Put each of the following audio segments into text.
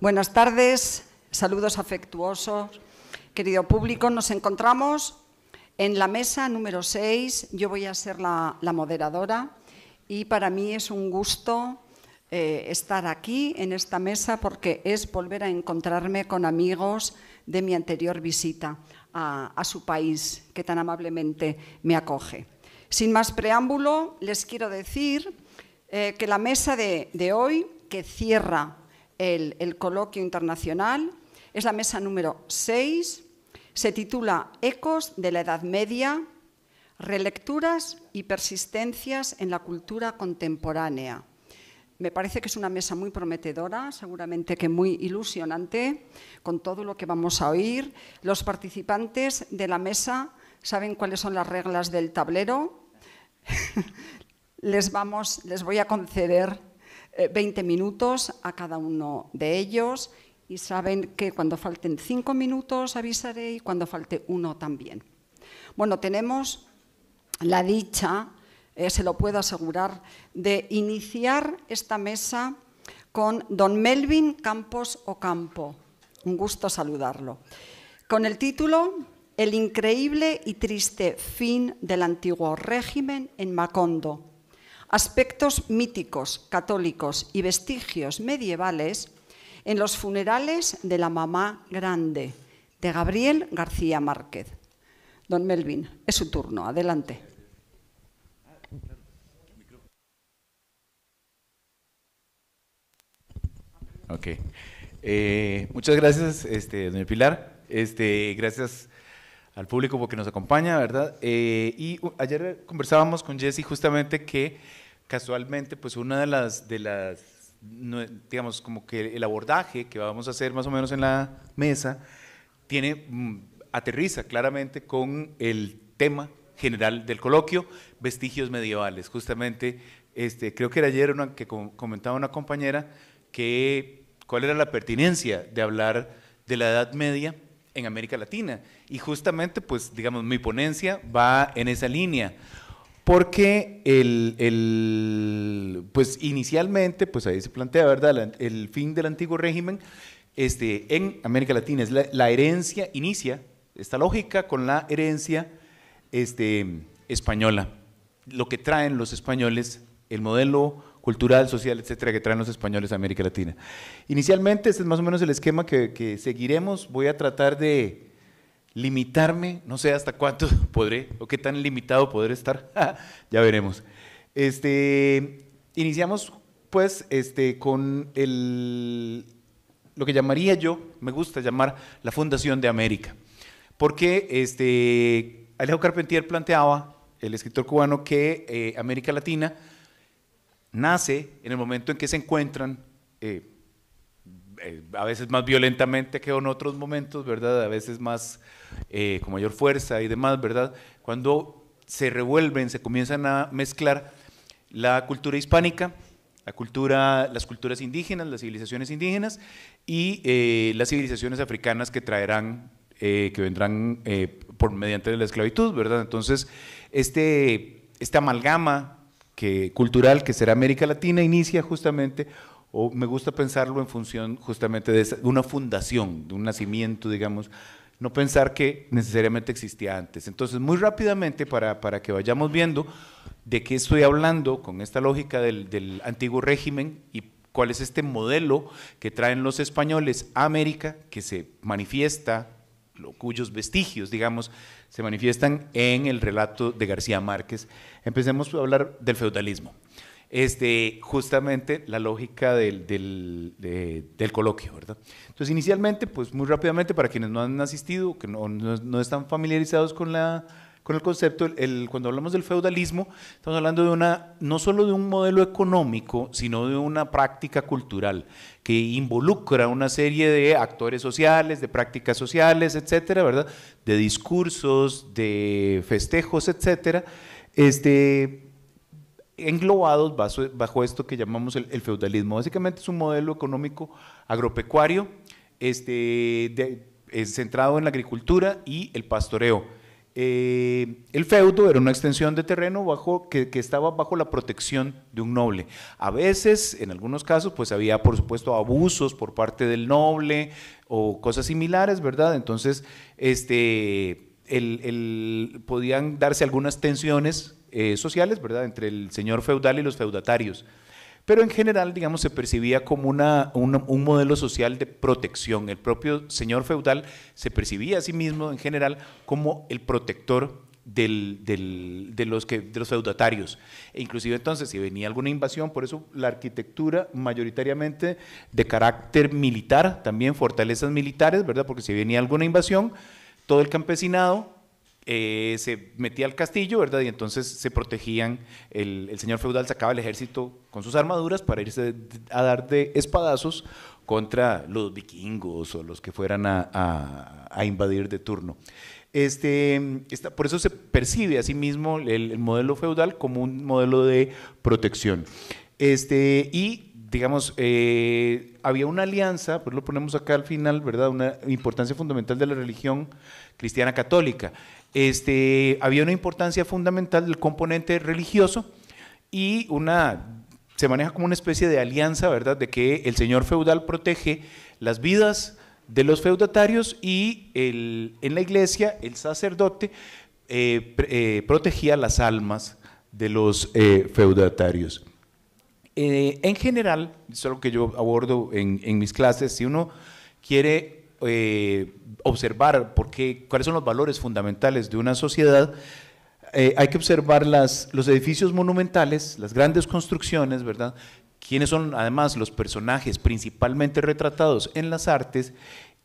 Buenas tardes, saludos afectuosos, querido público. Nos encontramos en la mesa número 6. Yo voy a ser la moderadora y para mí es un gusto estar aquí en esta mesa porque es volver a encontrarme con amigos de mi anterior visita a su país, que tan amablemente me acoge. Sin más preámbulo, les quiero decir que la mesa de hoy, que cierra el coloquio internacional, es la mesa número 6, se titula Ecos de la Edad Media, relecturas y persistencias en la cultura contemporánea. Me parece que es una mesa muy prometedora, seguramente que muy ilusionante, con todo lo que vamos a oír. Los participantes de la mesa saben cuáles son las reglas del tablero. Les voy a conceder 20 minutos a cada uno de ellos y saben que cuando falten 5 minutos avisaré y cuando falte 1 también. Bueno, tenemos la dicha, se lo puedo asegurar, de iniciar esta mesa con don Melvin Campos Ocampo. Un gusto saludarlo. Con el título El increíble y triste fin del antiguo régimen en Macondo. Aspectos míticos, católicos y vestigios medievales en los funerales de la Mamá Grande, de Gabriel García Márquez. Don Melvin, es su turno, adelante. Ok. Muchas gracias, doña Pilar. Gracias al público porque nos acompaña, ¿verdad? Y ayer conversábamos con Jessy justamente que casualmente, pues una de las digamos, como que el abordaje que vamos a hacer más o menos en la mesa aterriza claramente con el tema general del coloquio, vestigios medievales. Justamente, creo que era ayer que comentaba una compañera que cuál era la pertinencia de hablar de la Edad Media en América Latina. Y justamente, pues, digamos, mi ponencia va en esa línea. Porque pues inicialmente, pues ahí se plantea, ¿verdad?, el fin del antiguo régimen en América Latina. Es la herencia, inicia esta lógica con la herencia española. Lo que traen los españoles, el modelo cultural, social, etcétera, que traen los españoles a América Latina. Inicialmente, este es más o menos el esquema que seguiremos. Voy a tratar de limitarme, no sé hasta cuánto podré, o qué tan limitado podré estar, ya veremos. Iniciamos pues con lo que llamaría yo, me gusta llamar la Fundación de América, porque Alejo Carpentier planteaba, el escritor cubano, que América Latina nace en el momento en que se encuentran a veces más violentamente que en otros momentos, ¿verdad? A veces más con mayor fuerza y demás, ¿verdad? Cuando se revuelven, se comienzan a mezclar la cultura hispánica, las culturas indígenas, las civilizaciones indígenas y las civilizaciones africanas que traerán, que vendrán mediante la esclavitud, ¿verdad? Entonces, este amalgama cultural que será América Latina inicia justamente, o me gusta pensarlo en función justamente de una fundación, de un nacimiento, digamos, no pensar que necesariamente existía antes. Entonces, muy rápidamente, para que vayamos viendo de qué estoy hablando con esta lógica del antiguo régimen y cuál es este modelo que traen los españoles a América, que se manifiesta, cuyos vestigios, digamos, se manifiestan en el relato de García Márquez. Empecemos a hablar del feudalismo. Justamente la lógica del coloquio, ¿verdad? Entonces, inicialmente, pues muy rápidamente, para quienes no han asistido, que no están familiarizados con el concepto, cuando hablamos del feudalismo, estamos hablando no solo de un modelo económico, sino de una práctica cultural que involucra una serie de actores sociales, de prácticas sociales, etcétera, ¿verdad? De discursos, de festejos, etcétera, englobados bajo esto que llamamos el feudalismo. Básicamente es un modelo económico agropecuario centrado en la agricultura y el pastoreo, el feudo era una extensión de terreno que estaba bajo la protección de un noble. A veces, en algunos casos, pues había por supuesto abusos por parte del noble o cosas similares, ¿verdad? Entonces, podían darse algunas tensiones sociales, ¿verdad?, entre el señor feudal y los feudatarios. Pero en general, digamos, se percibía como un modelo social de protección. El propio señor feudal se percibía a sí mismo, en general, como el protector de los feudatarios. E inclusive entonces, si venía alguna invasión, por eso la arquitectura mayoritariamente de carácter militar, también fortalezas militares, ¿verdad? Porque si venía alguna invasión, todo el campesinado se metía al castillo, ¿verdad? Y entonces se protegían, el señor feudal sacaba el ejército con sus armaduras para irse a dar de espadazos contra los vikingos o los que fueran a invadir de turno. Por eso se percibe a sí mismo el modelo feudal como un modelo de protección. Y digamos, había una alianza, pues lo ponemos acá al final, ¿verdad? Una importancia fundamental de la religión cristiana católica. Había una importancia fundamental del componente religioso y se maneja como una especie de alianza, ¿verdad?, de que el señor feudal protege las vidas de los feudatarios y en la iglesia el sacerdote protegía las almas de los feudatarios. En general, eso es algo que yo abordo en mis clases, si uno quiere observar cuáles son los valores fundamentales de una sociedad, hay que observar los edificios monumentales, las grandes construcciones, ¿verdad?, quiénes son además los personajes principalmente retratados en las artes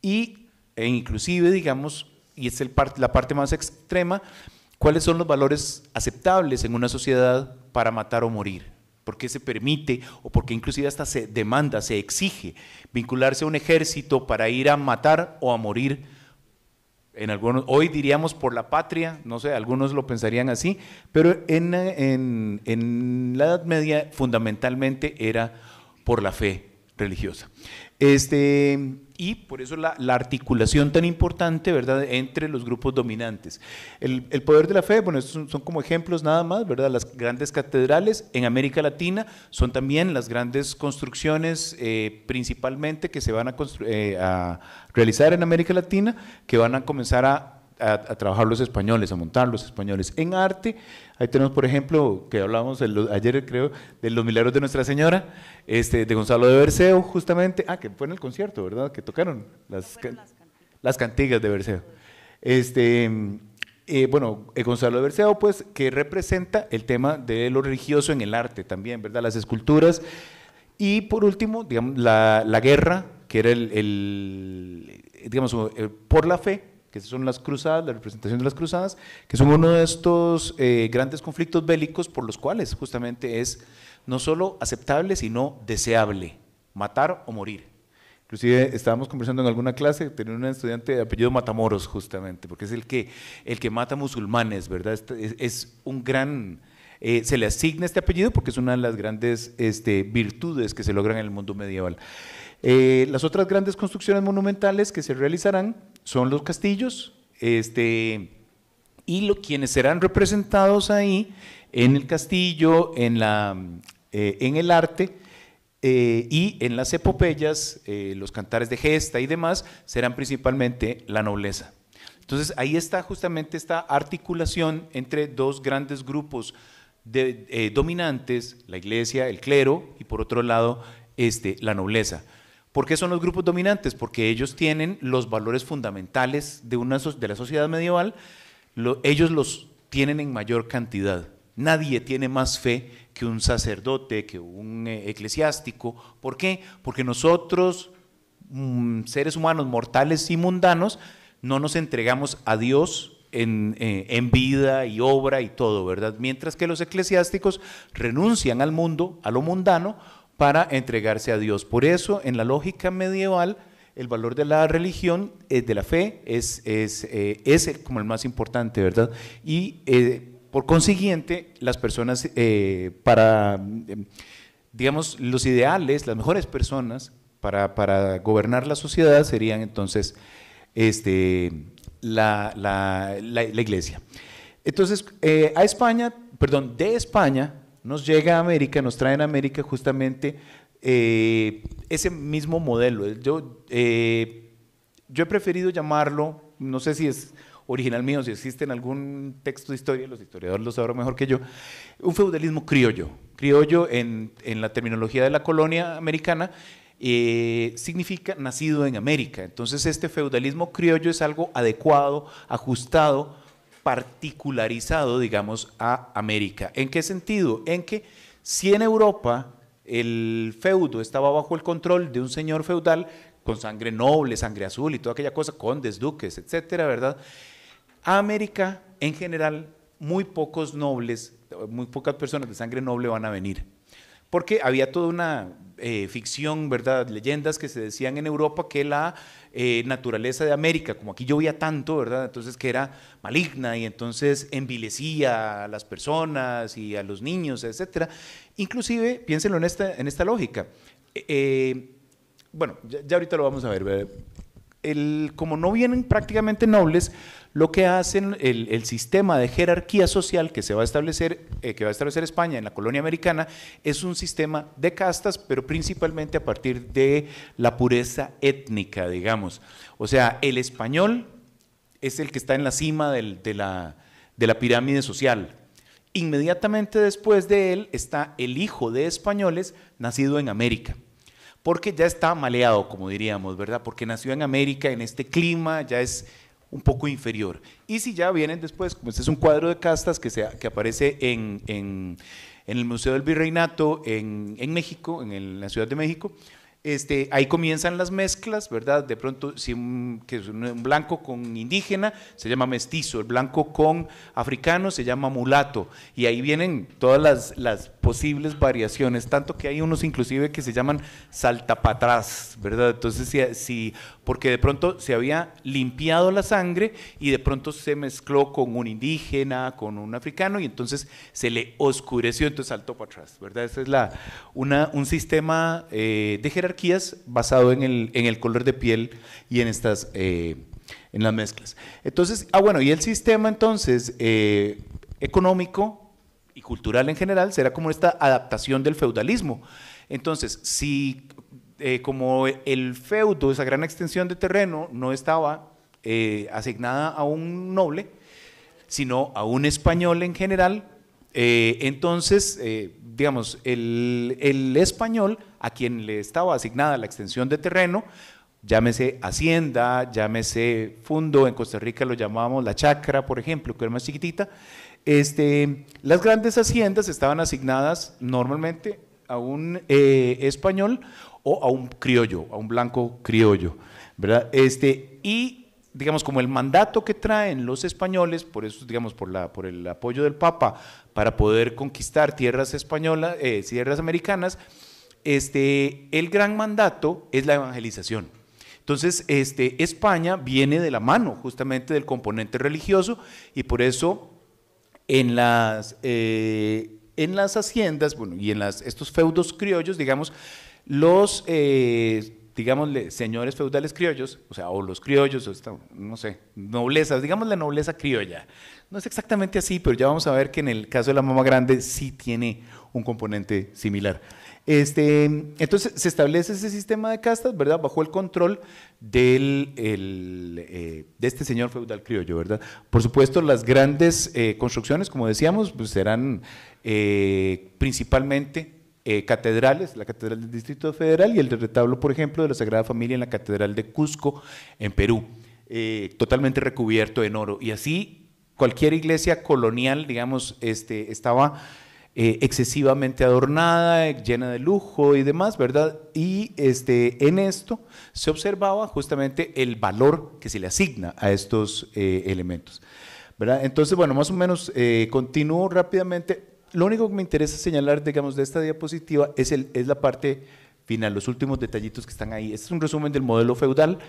e inclusive, digamos, y es la parte más extrema, cuáles son los valores aceptables en una sociedad para matar o morir. ¿Por qué se permite o por qué inclusive hasta se demanda, se exige vincularse a un ejército para ir a matar o a morir? Hoy diríamos por la patria, no sé, algunos lo pensarían así, pero en la Edad Media fundamentalmente era por la fe religiosa. Y por eso la articulación tan importante, ¿verdad?, entre los grupos dominantes. El poder de la fe, bueno, estos son como ejemplos nada más, ¿verdad? Las grandes catedrales en América Latina son también las grandes construcciones principalmente que se van a realizar en América Latina, que van a comenzar a trabajar los españoles, a montar los españoles. En arte, ahí tenemos por ejemplo, que hablábamos ayer creo, de los milagros de Nuestra Señora, de Gonzalo de Berceo justamente, que fue en el concierto, ¿verdad?, que tocaron las cantigas de Berceo. Gonzalo de Berceo, pues, que representa el tema de lo religioso en el arte también, ¿verdad?, las esculturas. Y por último, digamos, la guerra, que era por la fe, que son las cruzadas, la representación de las cruzadas, que son uno de estos grandes conflictos bélicos por los cuales justamente es no solo aceptable, sino deseable, matar o morir. Inclusive estábamos conversando en alguna clase, tenía un estudiante de apellido Matamoros justamente, porque es el que mata musulmanes, ¿verdad? Es un gran, se le asigna este apellido porque es una de las grandes virtudes que se logran en el mundo medieval. Las otras grandes construcciones monumentales que se realizarán son los castillos, quienes serán representados ahí en el castillo, en el arte y en las epopeyas, los cantares de gesta y demás, serán principalmente la nobleza. Entonces ahí está justamente esta articulación entre dos grandes grupos dominantes, la iglesia, el clero, y por otro lado la nobleza. ¿Por qué son los grupos dominantes? Porque ellos tienen los valores fundamentales de la sociedad medieval, ellos los tienen en mayor cantidad. Nadie tiene más fe que un sacerdote, que un eclesiástico. ¿Por qué? Porque nosotros, seres humanos mortales y mundanos, no nos entregamos a Dios en vida y obra y todo, ¿verdad? Mientras que los eclesiásticos renuncian al mundo, a lo mundano, para entregarse a Dios. Por eso, en la lógica medieval, el valor de la religión, de la fe, es como el más importante, ¿verdad? Y por consiguiente, las personas, digamos, los ideales, las mejores personas para gobernar la sociedad serían entonces la iglesia. Entonces, de España nos llega a América, nos traen a América justamente ese mismo modelo. Yo he preferido llamarlo, no sé si es original mío, si existe en algún texto de historia, los historiadores lo sabrán mejor que yo, un feudalismo criollo. Criollo en la terminología de la colonia americana significa nacido en América. Entonces este feudalismo criollo es algo adecuado, ajustado, particularizado, digamos, a América. ¿En qué sentido? En que si en Europa el feudo estaba bajo el control de un señor feudal con sangre noble, sangre azul y toda aquella cosa, condes, duques, etcétera, ¿verdad? A América, en general, muy pocos nobles, muy pocas personas de sangre noble van a venir. Porque había toda una ficción, ¿verdad? Leyendas que se decían en Europa que la naturaleza de América, como aquí llovía tanto, ¿verdad? Entonces que era maligna y entonces envilecía a las personas y a los niños, etcétera. Inclusive, piénsenlo en esta lógica. Bueno, ya ahorita lo vamos a ver, ¿verdad? Como no vienen prácticamente nobles, lo que hacen el sistema de jerarquía social que va a establecer España en la colonia americana es un sistema de castas, pero principalmente a partir de la pureza étnica, digamos. O sea, el español es el que está en la cima de la pirámide social. Inmediatamente después de él está el hijo de españoles nacido en América, porque ya está maleado, como diríamos, ¿verdad? Porque nació en América, en este clima, ya es un poco inferior. Y si ya vienen después, como este es un cuadro de castas que aparece en el Museo del Virreinato en México, en la Ciudad de México, ahí comienzan las mezclas, ¿verdad? De pronto, si que es un blanco con indígena, se llama mestizo, el blanco con africano se llama mulato, y ahí vienen todas las posibles variaciones, tanto que hay unos inclusive que se llaman saltapatrás, ¿verdad? Entonces, porque de pronto se había limpiado la sangre y de pronto se mezcló con un indígena, con un africano, y entonces se le oscureció, entonces saltó para atrás, ¿verdad? Ese es un sistema de jerarquías basado en el color de piel y en las mezclas. Entonces, bueno, y el sistema entonces económico y cultural en general será como esta adaptación del feudalismo. Entonces, si como el feudo, esa gran extensión de terreno, no estaba asignada a un noble, sino a un español en general, entonces, digamos, el español a quien le estaba asignada la extensión de terreno, llámese hacienda, llámese fundo, en Costa Rica lo llamábamos la chacra, por ejemplo, que era más chiquitita. Las grandes haciendas estaban asignadas normalmente a un español o a un criollo, a un blanco criollo, ¿verdad? Y digamos, como el mandato que traen los españoles, por eso, digamos, por el apoyo del Papa para poder conquistar tierras españolas, tierras americanas, el gran mandato es la evangelización. Entonces, España viene de la mano justamente del componente religioso y por eso en las haciendas, bueno, y en estos feudos criollos, digamos, los, digámosle, señores feudales criollos, o los criollos, no sé, noblezas, digamos la nobleza criolla. No es exactamente así, pero ya vamos a ver que en el caso de la Mama Grande sí tiene un componente similar. Entonces se establece ese sistema de castas, ¿verdad? Bajo el control de este señor feudal criollo, ¿verdad? Por supuesto, las grandes construcciones, como decíamos, pues serán principalmente catedrales, la Catedral del Distrito Federal y el retablo, por ejemplo, de la Sagrada Familia en la Catedral de Cusco, en Perú, totalmente recubierto en oro. Y así cualquier iglesia colonial, digamos, estaba excesivamente adornada, llena de lujo y demás, ¿verdad? Y en esto se observaba justamente el valor que se le asigna a estos elementos, ¿verdad? Entonces, bueno, más o menos continúo rápidamente. Lo único que me interesa señalar, digamos, de esta diapositiva es la parte final, los últimos detallitos que están ahí. Este es un resumen del modelo feudal.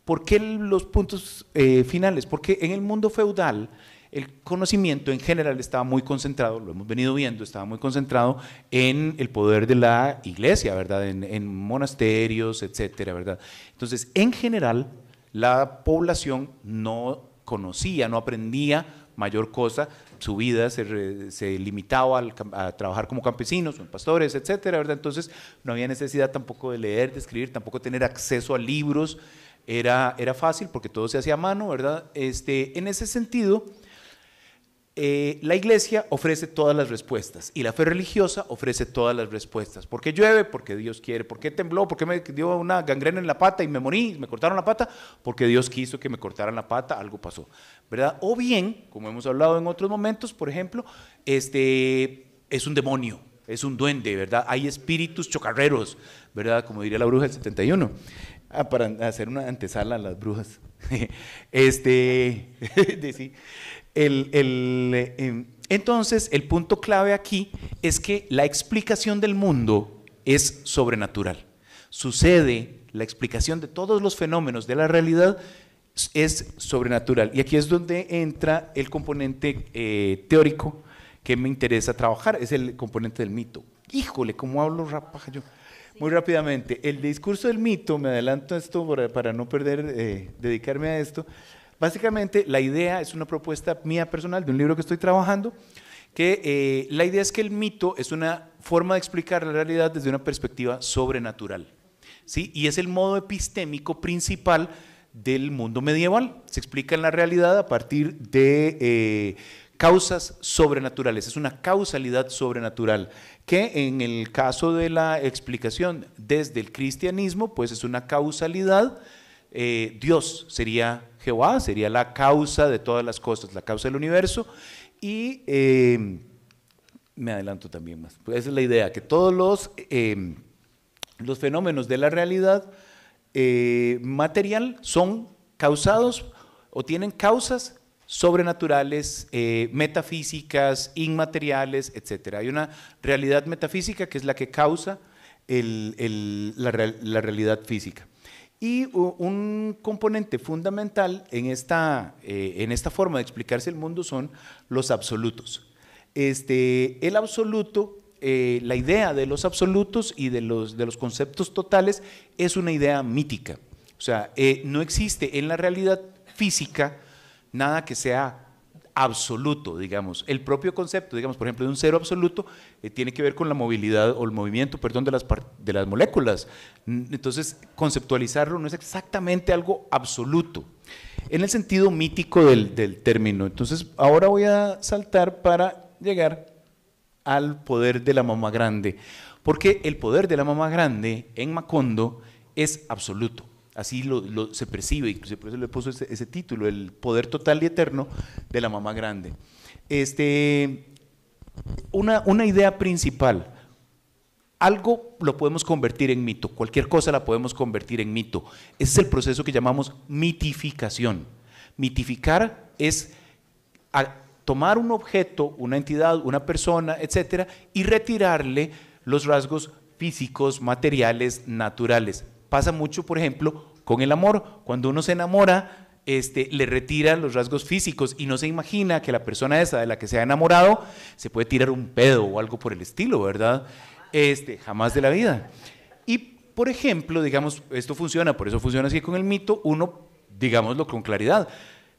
¿Por qué los puntos finales? Porque en el mundo feudal el conocimiento en general estaba muy concentrado, lo hemos venido viendo, estaba muy concentrado en el poder de la iglesia, ¿verdad? En monasterios, etcétera, ¿verdad? Entonces, en general, la población no conocía, no aprendía mayor cosa, su vida se limitaba a trabajar como campesinos, como pastores, etcétera, ¿verdad? Entonces no había necesidad tampoco de leer, de escribir, tampoco tener acceso a libros, era fácil porque todo se hacía a mano, ¿verdad? En ese sentido, la iglesia ofrece todas las respuestas y la fe religiosa ofrece todas las respuestas. ¿Por qué llueve? Porque Dios quiere. ¿Por qué tembló? ¿Por qué me dio una gangrena en la pata y me morí? ¿Me cortaron la pata? Porque Dios quiso que me cortaran la pata, algo pasó, ¿verdad? O bien, como hemos hablado en otros momentos, por ejemplo, es un demonio, es un duende, ¿verdad? Hay espíritus chocarreros, ¿verdad? Como diría la bruja del 71. Para hacer una antesala a las brujas. Sí. Entonces, el punto clave aquí es que la explicación del mundo es sobrenatural. Sucede, la explicación de todos los fenómenos de la realidad es sobrenatural. Y aquí es donde entra el componente teórico que me interesa trabajar, es el componente del mito. Híjole, ¿cómo hablo rapaja yo? Muy rápidamente, el discurso del mito, me adelanto esto para no perder, dedicarme a esto. Básicamente, la idea es una propuesta mía personal de un libro que estoy trabajando, que la idea es que el mito es una forma de explicar la realidad desde una perspectiva sobrenatural, ¿sí? Y es el modo epistémico principal del mundo medieval. Se explica en la realidad a partir de causas sobrenaturales, es una causalidad sobrenatural, que en el caso de la explicación desde el cristianismo, pues es una causalidad, Dios sería Jehová, sería la causa de todas las cosas, la causa del universo, y me adelanto también más, pues esa es la idea, que todos los fenómenos de la realidad material son causados o tienen causas sobrenaturales, metafísicas, inmateriales, etc. Hay una realidad metafísica que es la que causa la realidad física. Y un componente fundamental en esta forma de explicarse el mundo son los absolutos. El absoluto, la idea de los absolutos y de los conceptos totales es una idea mítica. O sea, no existe en la realidad física nada que sea absoluto, digamos. El propio concepto, digamos, por ejemplo, de un cero absoluto, tiene que ver con la movilidad o el movimiento, perdón, de las moléculas. Entonces, conceptualizarlo no es exactamente algo absoluto, en el sentido mítico del término. Entonces, ahora voy a saltar para llegar al poder de la mamá grande, porque el poder de la mamá grande en Macondo es absoluto. Así se percibe, incluso por eso le puso ese título, el poder total y eterno de la mamá grande. Una idea principal, algo lo podemos convertir en mito, cualquier cosa la podemos convertir en mito. Ese es el proceso que llamamos mitificación. Mitificar es tomar un objeto, una entidad, una persona, etcétera, y retirarle los rasgos físicos, materiales, naturales. Pasa mucho, por ejemplo, con el amor. Cuando uno se enamora, le retira los rasgos físicos y no se imagina que la persona esa de la que se ha enamorado se puede tirar un pedo o algo por el estilo, ¿verdad? Jamás de la vida. Y, por ejemplo, digamos, esto funciona, por eso funciona así con el mito, uno, digámoslo con claridad,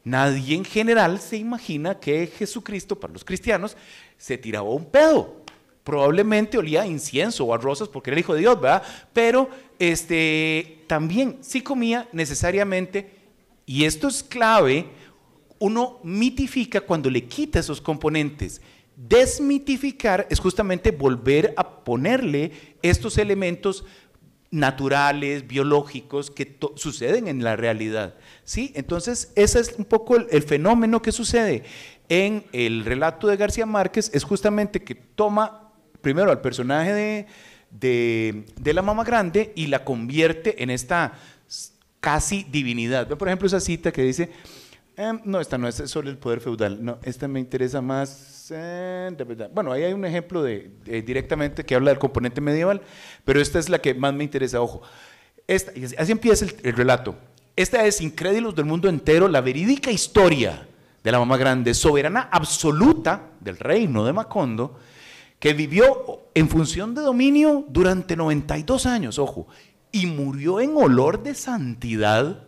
nadie en general se imagina que Jesucristo, para los cristianos, se tiraba un pedo. Probablemente olía a incienso o a rosas porque era el Hijo de Dios, ¿verdad? Pero también sí comía necesariamente, y esto es clave, uno mitifica cuando le quita esos componentes. Desmitificar es justamente volver a ponerle estos elementos naturales, biológicos, que suceden en la realidad, ¿sí? Entonces, ese es un poco el fenómeno que sucede en el relato de García Márquez, es justamente que toma primero al personaje de la mamá grande y la convierte en esta casi divinidad. Por ejemplo, esa cita que dice, no, esta no es sobre el poder feudal, no, esta me interesa más, bueno, ahí hay un ejemplo directamente que habla del componente medieval, pero esta es la que más me interesa, ojo. Así empieza el relato. Esta es, incrédulos del mundo entero, la verídica historia de la mamá grande, soberana absoluta del reino de Macondo, que vivió en función de dominio durante 92 años, ojo, y murió en olor de santidad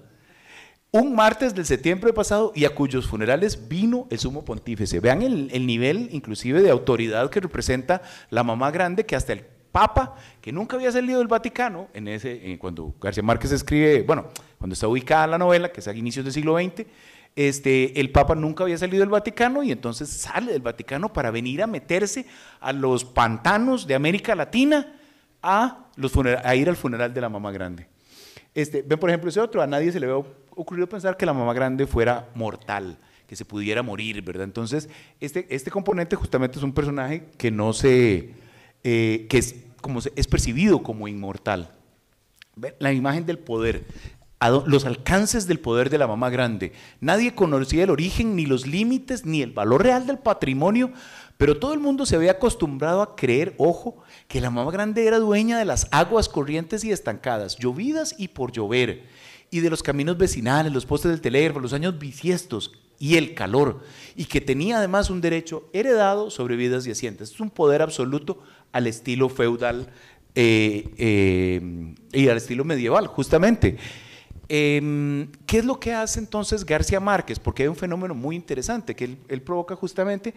un martes del septiembre pasado y a cuyos funerales vino el sumo pontífice. Vean el nivel inclusive de autoridad que representa la mamá grande, que hasta el Papa, que nunca había salido del Vaticano, cuando García Márquez escribe, bueno, cuando está ubicada la novela, que es a inicios del siglo XX, el Papa nunca había salido del Vaticano y entonces sale del Vaticano para venir a meterse a los pantanos de América Latina a ir al funeral de la mamá grande. Ven por ejemplo ese otro, a nadie se le había ocurrido pensar que la mamá grande fuera mortal, que se pudiera morir, ¿verdad? Entonces, este componente justamente es un personaje que no que es percibido como inmortal. ¿Ven? La imagen del poder, los alcances del poder de la mamá grande. Nadie conocía el origen, ni los límites, ni el valor real del patrimonio, pero todo el mundo se había acostumbrado a creer, ojo, que la mamá grande era dueña de las aguas corrientes y estancadas, llovidas y por llover, y de los caminos vecinales, los postes del telégrafo, los años bisiestos y el calor, y que tenía además un derecho heredado sobre vidas y haciendas. Es un poder absoluto al estilo feudal y al estilo medieval, justamente. ¿Qué es lo que hace entonces García Márquez? Porque hay un fenómeno muy interesante que él provoca justamente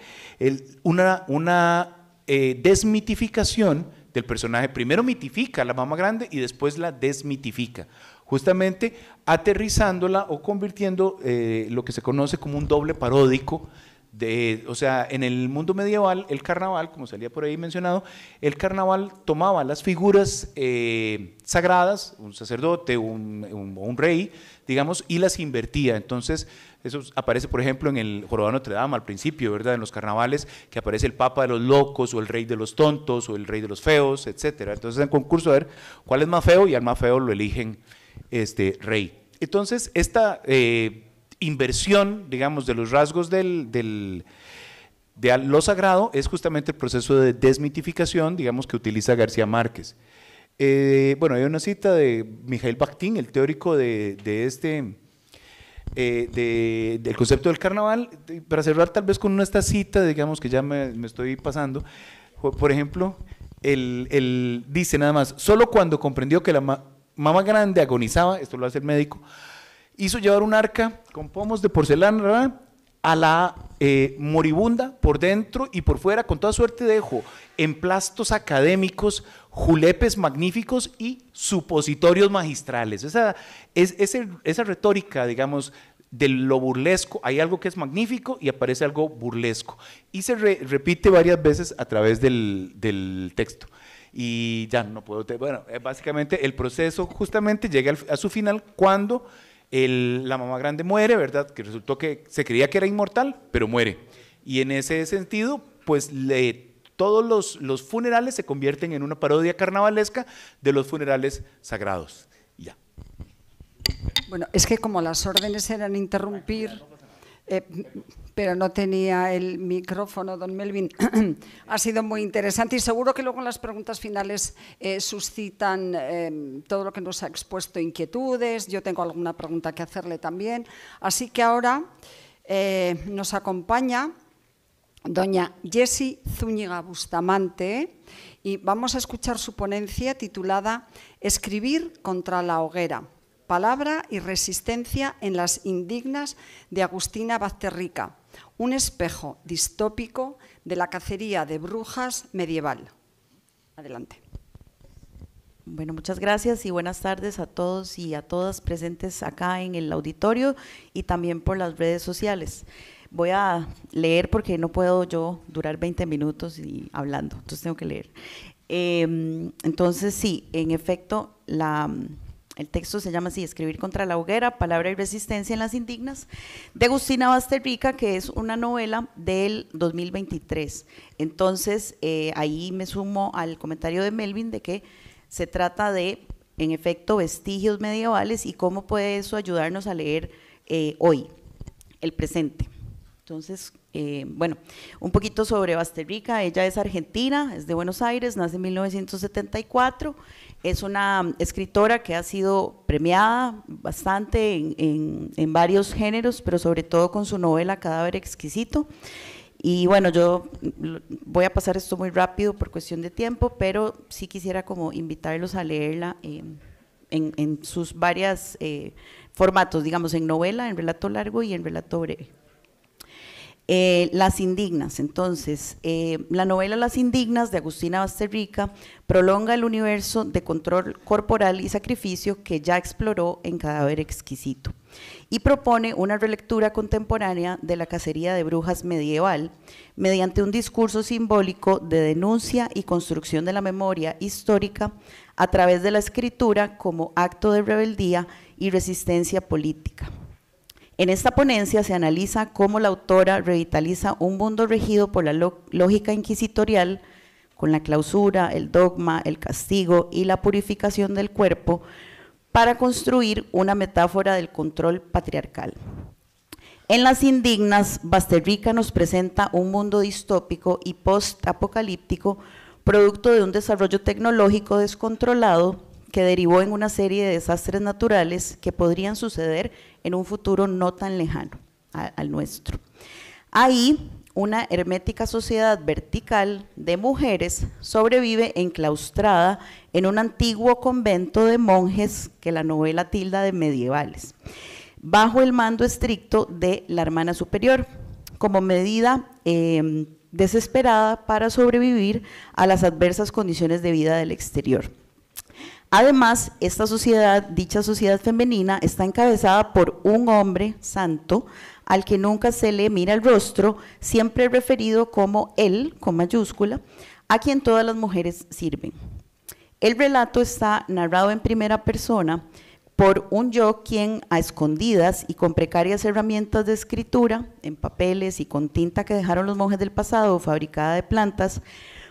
una desmitificación del personaje. Primero mitifica a la mamá grande y después la desmitifica, justamente aterrizándola o convirtiendo lo que se conoce como un doble paródico. O sea, en el mundo medieval, el carnaval, como salía por ahí mencionado, el carnaval tomaba las figuras sagradas, un sacerdote, un rey, digamos, y las invertía. Entonces, eso aparece, por ejemplo, en el Jorobado de Notre Dame al principio, ¿verdad? En los carnavales, que aparece el papa de los locos, o el rey de los tontos, o el rey de los feos, etcétera. Entonces, en concurso, a ver cuál es más feo, y al más feo lo eligen rey. Entonces, esta inversión, digamos, de los rasgos de lo sagrado es justamente el proceso de desmitificación, digamos, que utiliza García Márquez. Bueno, hay una cita de Mikhail Bakhtin, el teórico del concepto del carnaval, para cerrar tal vez con esta cita, digamos, que ya me estoy pasando. Por ejemplo, él dice nada más: solo cuando comprendió que la mamá grande agonizaba, esto lo hace el médico, hizo llevar un arca con pomos de porcelana, ¿verdad?, a la moribunda por dentro y por fuera, con toda suerte de emplastos académicos, julepes magníficos y supositorios magistrales. Esa retórica, digamos, de lo burlesco, hay algo que es magnífico y aparece algo burlesco. Y se repite varias veces a través del texto. Y ya no puedo, bueno, básicamente el proceso justamente llega a su final cuando la mamá grande muere, ¿verdad? Que resultó que se creía que era inmortal, pero muere. Y en ese sentido, pues todos los funerales se convierten en una parodia carnavalesca de los funerales sagrados. Ya. Bueno, es que como las órdenes eran interrumpir, pero no tenía el micrófono, don Melvin, ha sido muy interesante y seguro que luego en las preguntas finales suscitan todo lo que nos ha expuesto inquietudes. Yo tengo alguna pregunta que hacerle también. Así que ahora nos acompaña doña Jessie Zúñiga Bustamante y vamos a escuchar su ponencia titulada Escribir contra la hoguera. Palabra y resistencia en las indignas de Agustina Bazterrica, un espejo distópico de la cacería de brujas medieval. Adelante. Bueno, muchas gracias y buenas tardes a todos y a todas presentes acá en el auditorio y también por las redes sociales. Voy a leer porque no puedo yo durar 20 minutos y hablando, entonces tengo que leer. Entonces sí, en efecto, el texto se llama así: Escribir contra la hoguera, palabra y resistencia en las indignas, de Agustina Bazterrica, que es una novela del 2023. Entonces, ahí me sumo al comentario de Melvin de que se trata de, en efecto, vestigios medievales y cómo puede eso ayudarnos a leer hoy, el presente. Entonces, bueno, un poquito sobre Bazterrica. Ella es argentina, es de Buenos Aires, nace en 1974, es una escritora que ha sido premiada bastante en varios géneros, pero sobre todo con su novela Cadáver exquisito. Y bueno, yo voy a pasar esto muy rápido por cuestión de tiempo, pero sí quisiera como invitarlos a leerla en sus varias formatos, digamos, en novela, en relato largo y en relato breve. Las Indignas, entonces, la novela Las Indignas de Agustina Basterrica prolonga el universo de control corporal y sacrificio que ya exploró en Cadáver Exquisito y propone una relectura contemporánea de la cacería de brujas medieval mediante un discurso simbólico de denuncia y construcción de la memoria histórica a través de la escritura como acto de rebeldía y resistencia política. En esta ponencia se analiza cómo la autora revitaliza un mundo regido por la lógica inquisitorial, con la clausura, el dogma, el castigo y la purificación del cuerpo, para construir una metáfora del control patriarcal. En Las Indignas, Basterrica nos presenta un mundo distópico y post-apocalíptico, producto de un desarrollo tecnológico descontrolado que derivó en una serie de desastres naturales que podrían suceder en un futuro no tan lejano al nuestro. Ahí, una hermética sociedad vertical de mujeres sobrevive enclaustrada en un antiguo convento de monjes que la novela tilda de medievales, bajo el mando estricto de la hermana superior, como medida desesperada para sobrevivir a las adversas condiciones de vida del exterior. Además, dicha sociedad femenina, está encabezada por un hombre santo al que nunca se le mira el rostro, siempre referido como él, con mayúscula, a quien todas las mujeres sirven. El relato está narrado en primera persona por un yo quien, a escondidas y con precarias herramientas de escritura, en papeles y con tinta que dejaron los monjes del pasado, fabricada de plantas,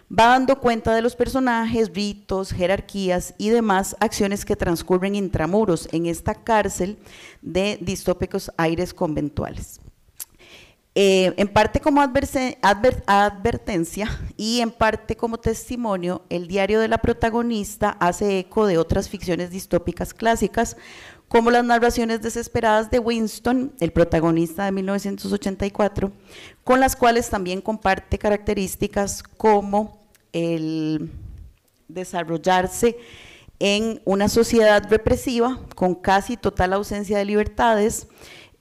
va dando cuenta de los personajes, ritos, jerarquías y demás acciones que transcurren intramuros en esta cárcel de distópicos aires conventuales. En parte como advertencia y en parte como testimonio, el diario de la protagonista hace eco de otras ficciones distópicas clásicas, como las narraciones desesperadas de Winston, el protagonista de 1984, con las cuales también comparte características como el desarrollarse en una sociedad represiva con casi total ausencia de libertades,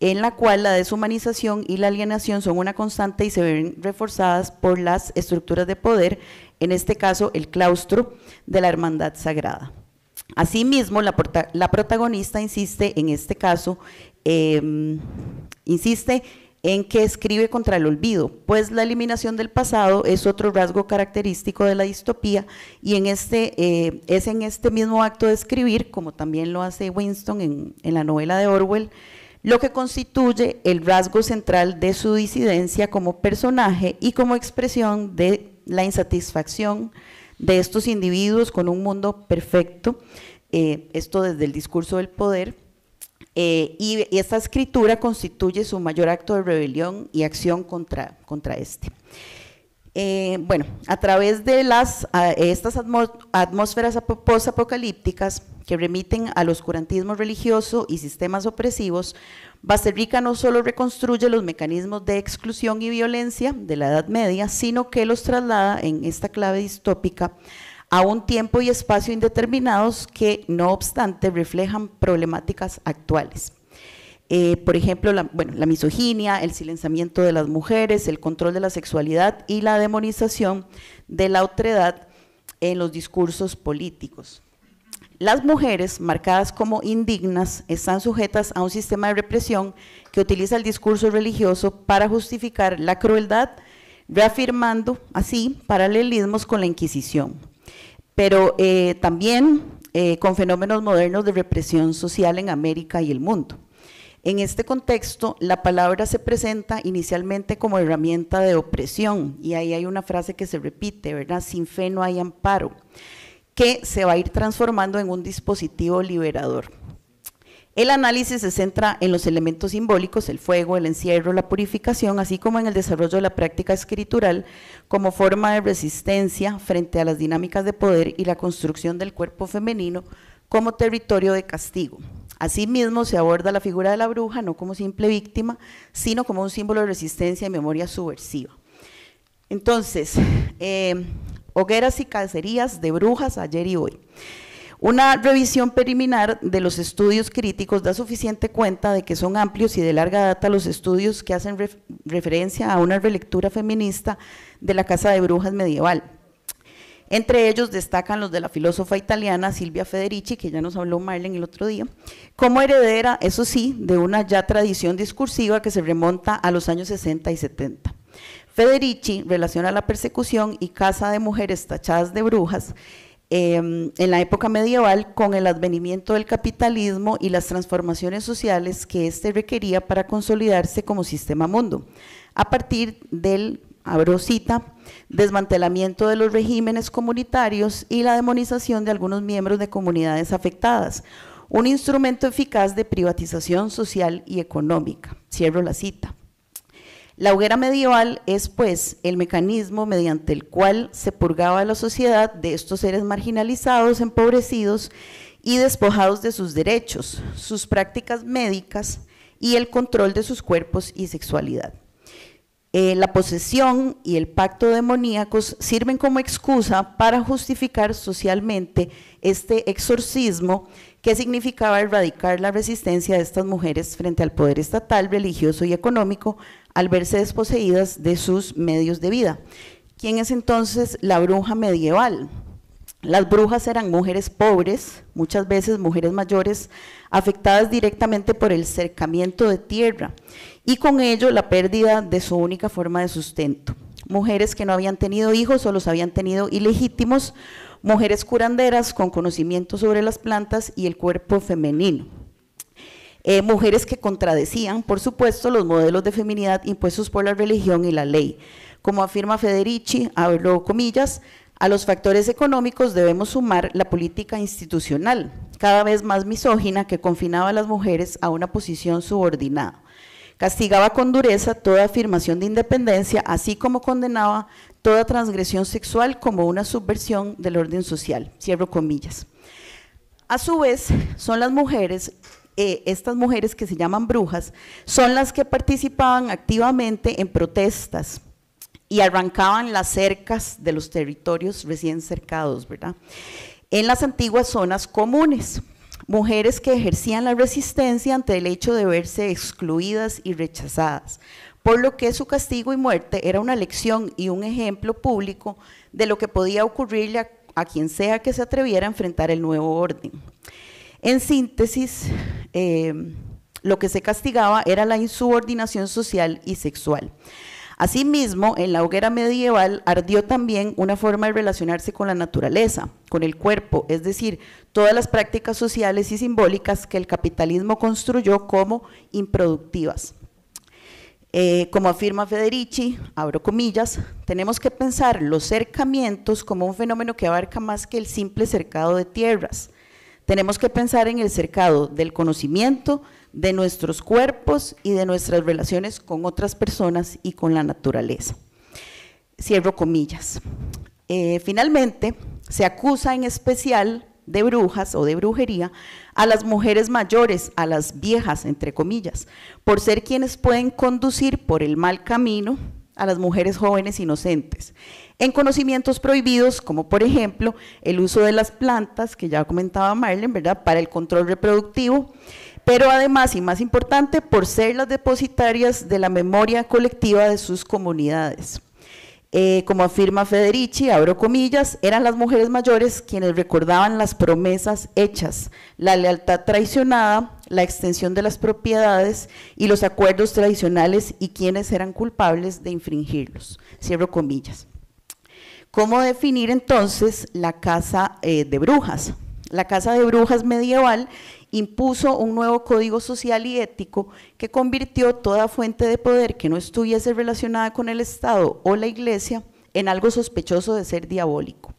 en la cual la deshumanización y la alienación son una constante y se ven reforzadas por las estructuras de poder, en este caso el claustro de la hermandad sagrada. Asimismo, la protagonista insiste en este caso, insiste en que escribe contra el olvido, pues la eliminación del pasado es otro rasgo característico de la distopía y es en este mismo acto de escribir, como también lo hace Winston en la novela de Orwell, lo que constituye el rasgo central de su disidencia como personaje y como expresión de la insatisfacción de estos individuos con un mundo perfecto, esto desde el discurso del poder, y esta escritura constituye su mayor acto de rebelión y acción contra este. Bueno, a través de estas atmósferas posapocalípticas que remiten al oscurantismo religioso y sistemas opresivos, Basterrica no solo reconstruye los mecanismos de exclusión y violencia de la Edad Media, sino que los traslada en esta clave distópica a un tiempo y espacio indeterminados que, no obstante, reflejan problemáticas actuales. Por ejemplo, la misoginia, el silenciamiento de las mujeres, el control de la sexualidad y la demonización de la otredad en los discursos políticos. Las mujeres, marcadas como indignas, están sujetas a un sistema de represión que utiliza el discurso religioso para justificar la crueldad, reafirmando así paralelismos con la Inquisición, pero también con fenómenos modernos de represión social en América y el mundo. En este contexto, la palabra se presenta inicialmente como herramienta de opresión, y ahí hay una frase que se repite, ¿verdad? Sin fe no hay amparo, que se va a ir transformando en un dispositivo liberador. El análisis se centra en los elementos simbólicos, el fuego, el encierro, la purificación, así como en el desarrollo de la práctica escritural como forma de resistencia frente a las dinámicas de poder y la construcción del cuerpo femenino como territorio de castigo. Asimismo, se aborda la figura de la bruja no como simple víctima, sino como un símbolo de resistencia y memoria subversiva. Entonces, hogueras y cacerías de brujas ayer y hoy. Una revisión preliminar de los estudios críticos da suficiente cuenta de que son amplios y de larga data los estudios que hacen referencia a una relectura feminista de la Casa de Brujas medieval. Entre ellos destacan los de la filósofa italiana Silvia Federici, que ya nos habló Marlene el otro día, como heredera, eso sí, de una ya tradición discursiva que se remonta a los años 60 y 70. Federici relaciona la persecución y caza de mujeres tachadas de brujas en la época medieval con el advenimiento del capitalismo y las transformaciones sociales que éste requería para consolidarse como sistema mundo, a partir del, abro cita, desmantelamiento de los regímenes comunitarios y la demonización de algunos miembros de comunidades afectadas, un instrumento eficaz de privatización social y económica. Cierro la cita. La hoguera medieval es, pues, el mecanismo mediante el cual se purgaba a la sociedad de estos seres marginalizados, empobrecidos y despojados de sus derechos, sus prácticas médicas y el control de sus cuerpos y sexualidad. La posesión y el pacto demoníacos sirven como excusa para justificar socialmente este exorcismo que significaba erradicar la resistencia de estas mujeres frente al poder estatal, religioso y económico al verse desposeídas de sus medios de vida. ¿Quién es entonces la bruja medieval? Las brujas eran mujeres pobres, muchas veces mujeres mayores, afectadas directamente por el cercamiento de tierra y con ello la pérdida de su única forma de sustento. Mujeres que no habían tenido hijos o los habían tenido ilegítimos, mujeres curanderas con conocimiento sobre las plantas y el cuerpo femenino. Mujeres que contradecían, por supuesto, los modelos de feminidad impuestos por la religión y la ley. Como afirma Federici, abro comillas, a los factores económicos debemos sumar la política institucional, cada vez más misógina, que confinaba a las mujeres a una posición subordinada. Castigaba con dureza toda afirmación de independencia, así como condenaba toda transgresión sexual como una subversión del orden social. Cierro comillas. A su vez, son las mujeres, estas mujeres que se llaman brujas, son las que participaban activamente en protestas y arrancaban las cercas de los territorios recién cercados, ¿verdad? En las antiguas zonas comunes. Mujeres que ejercían la resistencia ante el hecho de verse excluidas y rechazadas, por lo que su castigo y muerte era una lección y un ejemplo público de lo que podía ocurrirle a quien sea que se atreviera a enfrentar el nuevo orden. En síntesis, lo que se castigaba era la insubordinación social y sexual. Asimismo, en la hoguera medieval ardió también una forma de relacionarse con la naturaleza, con el cuerpo, es decir, todas las prácticas sociales y simbólicas que el capitalismo construyó como improductivas. Como afirma Federici, abro comillas, tenemos que pensar los cercamientos como un fenómeno que abarca más que el simple cercado de tierras. Tenemos que pensar en el cercado del conocimiento, de nuestros cuerpos y de nuestras relaciones con otras personas y con la naturaleza. Cierro comillas. Finalmente, se acusa en especial de brujas o de brujería a las mujeres mayores, a las viejas, entre comillas, por ser quienes pueden conducir por el mal camino a las mujeres jóvenes inocentes, en conocimientos prohibidos, como por ejemplo el uso de las plantas, que ya comentaba Marlene, ¿verdad?, para el control reproductivo, pero además, y más importante, por ser las depositarias de la memoria colectiva de sus comunidades. Como afirma Federici, abro comillas, eran las mujeres mayores quienes recordaban las promesas hechas, la lealtad traicionada, la extensión de las propiedades y los acuerdos tradicionales y quienes eran culpables de infringirlos. Cierro comillas. ¿Cómo definir entonces la casa de brujas? La casa de brujas medieval impuso un nuevo código social y ético que convirtió toda fuente de poder que no estuviese relacionada con el Estado o la Iglesia en algo sospechoso de ser diabólico,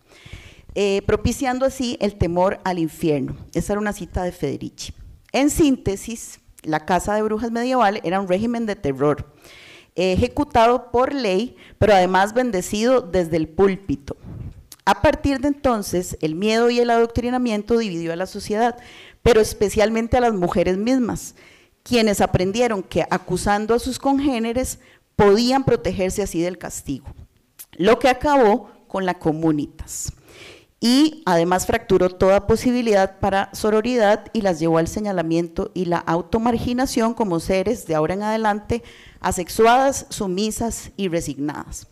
propiciando así el temor al infierno. Esa era una cita de Federici. En síntesis, la casa de brujas medieval era un régimen de terror, ejecutado por ley, pero además bendecido desde el púlpito. A partir de entonces, el miedo y el adoctrinamiento dividió a la sociedad, pero especialmente a las mujeres mismas, quienes aprendieron que acusando a sus congéneres podían protegerse así del castigo, lo que acabó con la comunitas. y además fracturó toda posibilidad para sororidad y las llevó al señalamiento y la automarginación como seres de ahora en adelante asexuadas, sumisas y resignadas.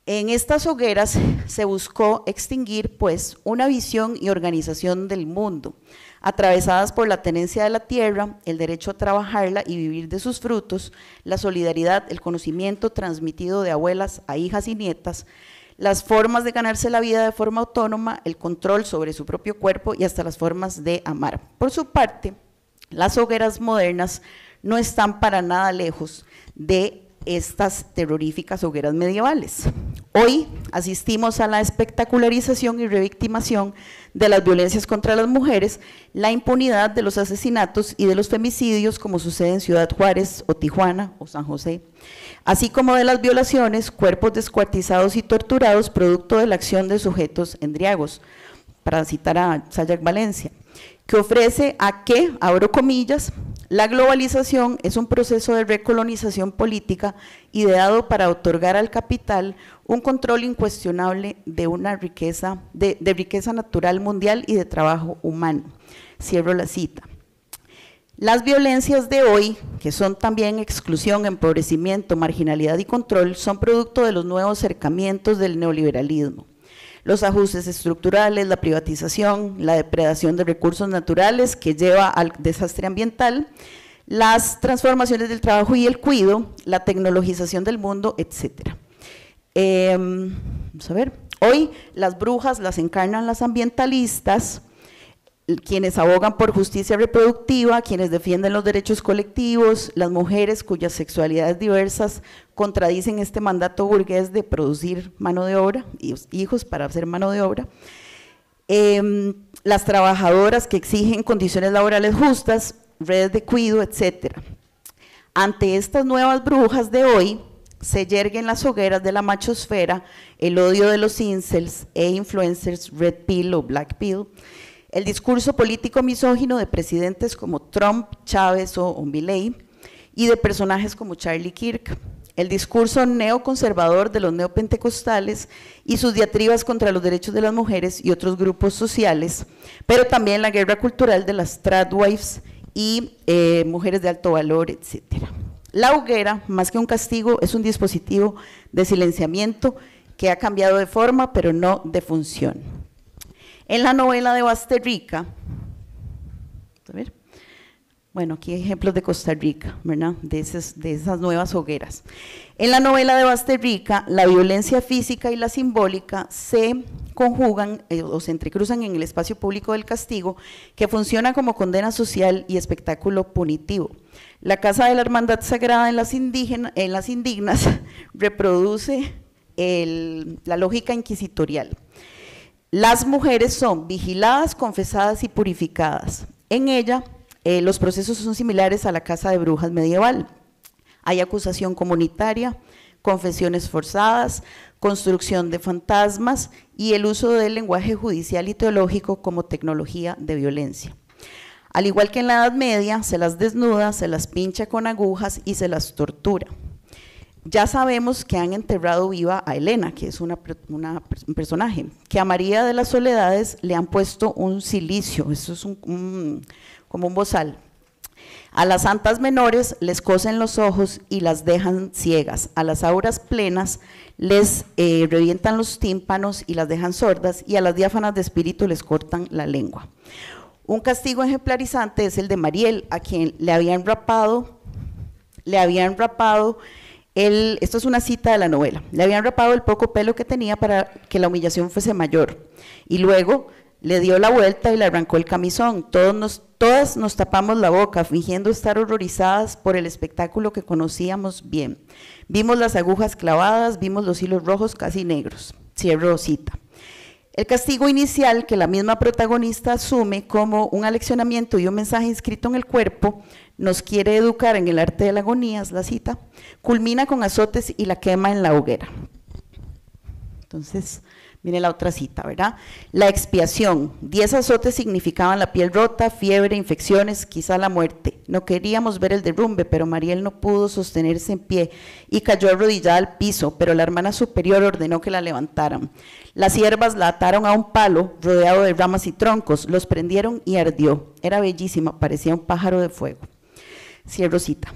En estas hogueras se buscó extinguir pues una visión y organización del mundo, atravesadas por la tenencia de la tierra, el derecho a trabajarla y vivir de sus frutos, la solidaridad, el conocimiento transmitido de abuelas a hijas y nietas, las formas de ganarse la vida de forma autónoma, el control sobre su propio cuerpo y hasta las formas de amar. Por su parte, las hogueras modernas no están para nada lejos de estas terroríficas hogueras medievales. Hoy asistimos a la espectacularización y revictimación de las violencias contra las mujeres, la impunidad de los asesinatos y de los femicidios, como sucede en Ciudad Juárez o Tijuana o San José, así como de las violaciones, cuerpos descuartizados y torturados producto de la acción de sujetos endriagos, para citar a Sayak Valencia, que ofrece a que, abro comillas, la globalización es un proceso de recolonización política ideado para otorgar al capital un control incuestionable de una riqueza, de riqueza natural mundial y de trabajo humano. Cierro la cita. Las violencias de hoy, que son también exclusión, empobrecimiento, marginalidad y control, son producto de los nuevos acercamientos del neoliberalismo. Los ajustes estructurales, la privatización, la depredación de recursos naturales que lleva al desastre ambiental, las transformaciones del trabajo y el cuidado, la tecnologización del mundo, etc. Vamos a ver, hoy las brujas las encarnan las ambientalistas, quienes abogan por justicia reproductiva, quienes defienden los derechos colectivos, las mujeres cuyas sexualidades diversas contradicen este mandato burgués de producir mano de obra, y hijos para hacer mano de obra, las trabajadoras que exigen condiciones laborales justas, redes de cuidado, etc. Ante estas nuevas brujas de hoy, se yerguen las hogueras de la machosfera, el odio de los incels e influencers red pill o black pill, el discurso político misógino de presidentes como Trump, Chávez o Milei y de personajes como Charlie Kirk, el discurso neoconservador de los neopentecostales y sus diatribas contra los derechos de las mujeres y otros grupos sociales, pero también la guerra cultural de las tradwives y mujeres de alto valor, etc. La hoguera, más que un castigo, es un dispositivo de silenciamiento que ha cambiado de forma, pero no de función. En la novela de Basterrica, a ver, bueno, aquí hay ejemplos de Costa Rica, ¿verdad? De esas nuevas hogueras. En la novela de Basterrica, la violencia física y la simbólica se conjugan o se entrecruzan en el espacio público del castigo, que funciona como condena social y espectáculo punitivo. La Casa de la Hermandad Sagrada en las Indignas reproduce la lógica inquisitorial. Las mujeres son vigiladas, confesadas y purificadas. En ella, los procesos son similares a la casa de brujas medieval. Hay acusación comunitaria, confesiones forzadas, construcción de fantasmas y el uso del lenguaje judicial y teológico como tecnología de violencia. Al igual que en la Edad Media, se las desnuda, se las pincha con agujas y se las tortura. Ya sabemos que han enterrado viva a Helena, que es un personaje, que a María de las Soledades le han puesto un cilicio, eso es como un bozal. A las santas menores les cosen los ojos y las dejan ciegas, a las auras plenas les revientan los tímpanos y las dejan sordas, y a las diáfanas de espíritu les cortan la lengua. Un castigo ejemplarizante es el de Mariel, a quien le habían rapado, esto es una cita de la novela, le habían rapado el poco pelo que tenía para que la humillación fuese mayor, y luego le dio la vuelta y le arrancó el camisón. Todas nos tapamos la boca, fingiendo estar horrorizadas por el espectáculo que conocíamos bien. Vimos las agujas clavadas, vimos los hilos rojos casi negros. Cierro cita. El castigo inicial, que la misma protagonista asume como un aleccionamiento y un mensaje inscrito en el cuerpo, nos quiere educar en el arte de la agonía, es la cita, culmina con azotes y la quema en la hoguera. Entonces, Viene la otra cita, ¿verdad? La expiación. 10 azotes significaban la piel rota, fiebre, infecciones, quizá la muerte. No queríamos ver el derrumbe, pero Mariel no pudo sostenerse en pie y cayó arrodillada al piso, pero la hermana superior ordenó que la levantaran. Las siervas la ataron a un palo rodeado de ramas y troncos, los prendieron y ardió. Era bellísima, parecía un pájaro de fuego. Cierro cita.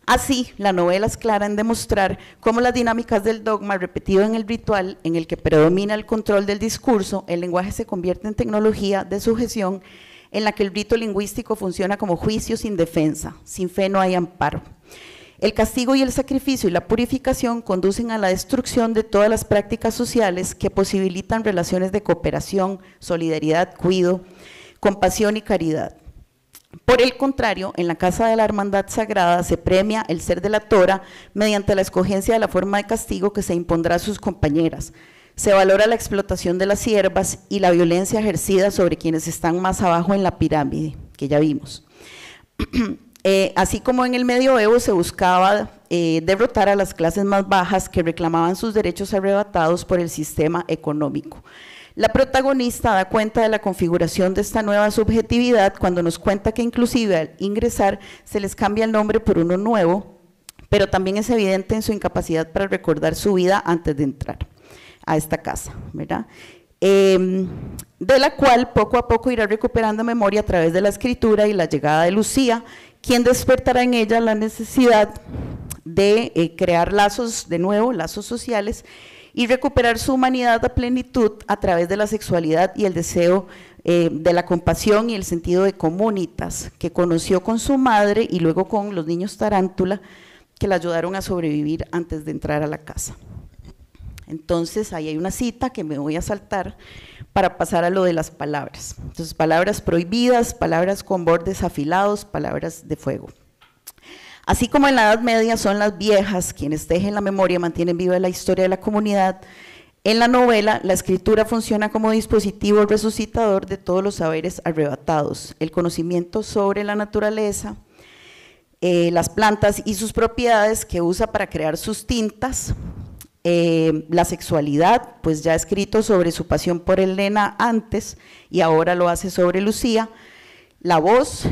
Así, la novela es clara en demostrar cómo las dinámicas del dogma repetido en el ritual, en el que predomina el control del discurso, el lenguaje se convierte en tecnología de sujeción en la que el rito lingüístico funciona como juicio sin defensa, sin fe no hay amparo. El castigo y el sacrificio y la purificación conducen a la destrucción de todas las prácticas sociales que posibilitan relaciones de cooperación, solidaridad, cuidado, compasión y caridad. Por el contrario, en la Casa de la Hermandad Sagrada se premia el ser delatora mediante la escogencia de la forma de castigo que se impondrá a sus compañeras. Se valora la explotación de las siervas y la violencia ejercida sobre quienes están más abajo en la pirámide, que ya vimos. Así como en el medioevo se buscaba derrotar a las clases más bajas que reclamaban sus derechos arrebatados por el sistema económico. La protagonista da cuenta de la configuración de esta nueva subjetividad cuando nos cuenta que inclusive al ingresar se les cambia el nombre por uno nuevo, pero también es evidente en su incapacidad para recordar su vida antes de entrar a esta casa, ¿verdad? De la cual poco a poco irá recuperando memoria a través de la escritura y la llegada de Lucía, quien despertará en ella la necesidad de crear lazos de nuevo, lazos sociales, y recuperar su humanidad a plenitud a través de la sexualidad y el deseo de la compasión y el sentido de comunitas que conoció con su madre y luego con los niños tarántula que la ayudaron a sobrevivir antes de entrar a la casa. Entonces ahí hay una cita que me voy a saltar para pasar a lo de las palabras. Entonces, palabras prohibidas, palabras con bordes afilados, palabras de fuego. Así como en la Edad Media son las viejas quienes tejen la memoria, mantienen viva la historia de la comunidad, en la novela la escritura funciona como dispositivo resucitador de todos los saberes arrebatados, el conocimiento sobre la naturaleza, las plantas y sus propiedades que usa para crear sus tintas, la sexualidad, pues ya ha escrito sobre su pasión por Elena antes y ahora lo hace sobre Lucía. La voz,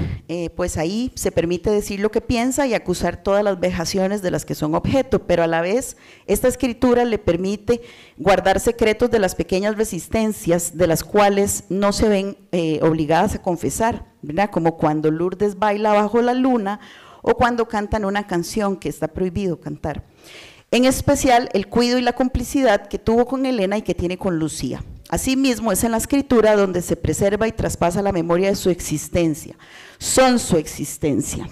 pues ahí se permite decir lo que piensa y acusar todas las vejaciones de las que son objeto, pero a la vez esta escritura le permite guardar secretos de las pequeñas resistencias de las cuales no se ven obligadas a confesar, ¿verdad? Como cuando Lourdes baila bajo la luna o cuando cantan una canción que está prohibido cantar. En especial el cuidado y la complicidad que tuvo con Elena y que tiene con Lucía. Asimismo, es en la escritura donde se preserva y traspasa la memoria de su existencia, son su existencia.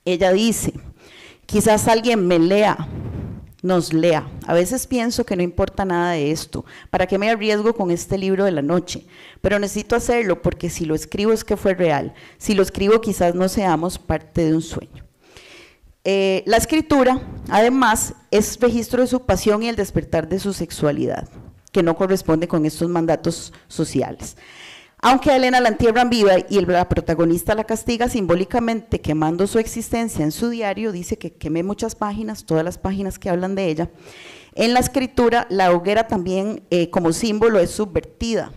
Ella dice, quizás alguien me lea, nos lea. A veces pienso que no importa nada de esto, ¿para qué me arriesgo con este libro de la noche? Pero necesito hacerlo porque si lo escribo es que fue real, si lo escribo quizás no seamos parte de un sueño. La escritura, además, es registro de su pasión y el despertar de su sexualidad, que no corresponde con estos mandatos sociales. Aunque a Elena la entierran viva y la protagonista la castiga simbólicamente quemando su existencia en su diario, dice que quemé muchas páginas, todas las páginas que hablan de ella. En la escritura, la hoguera también como símbolo es subvertida.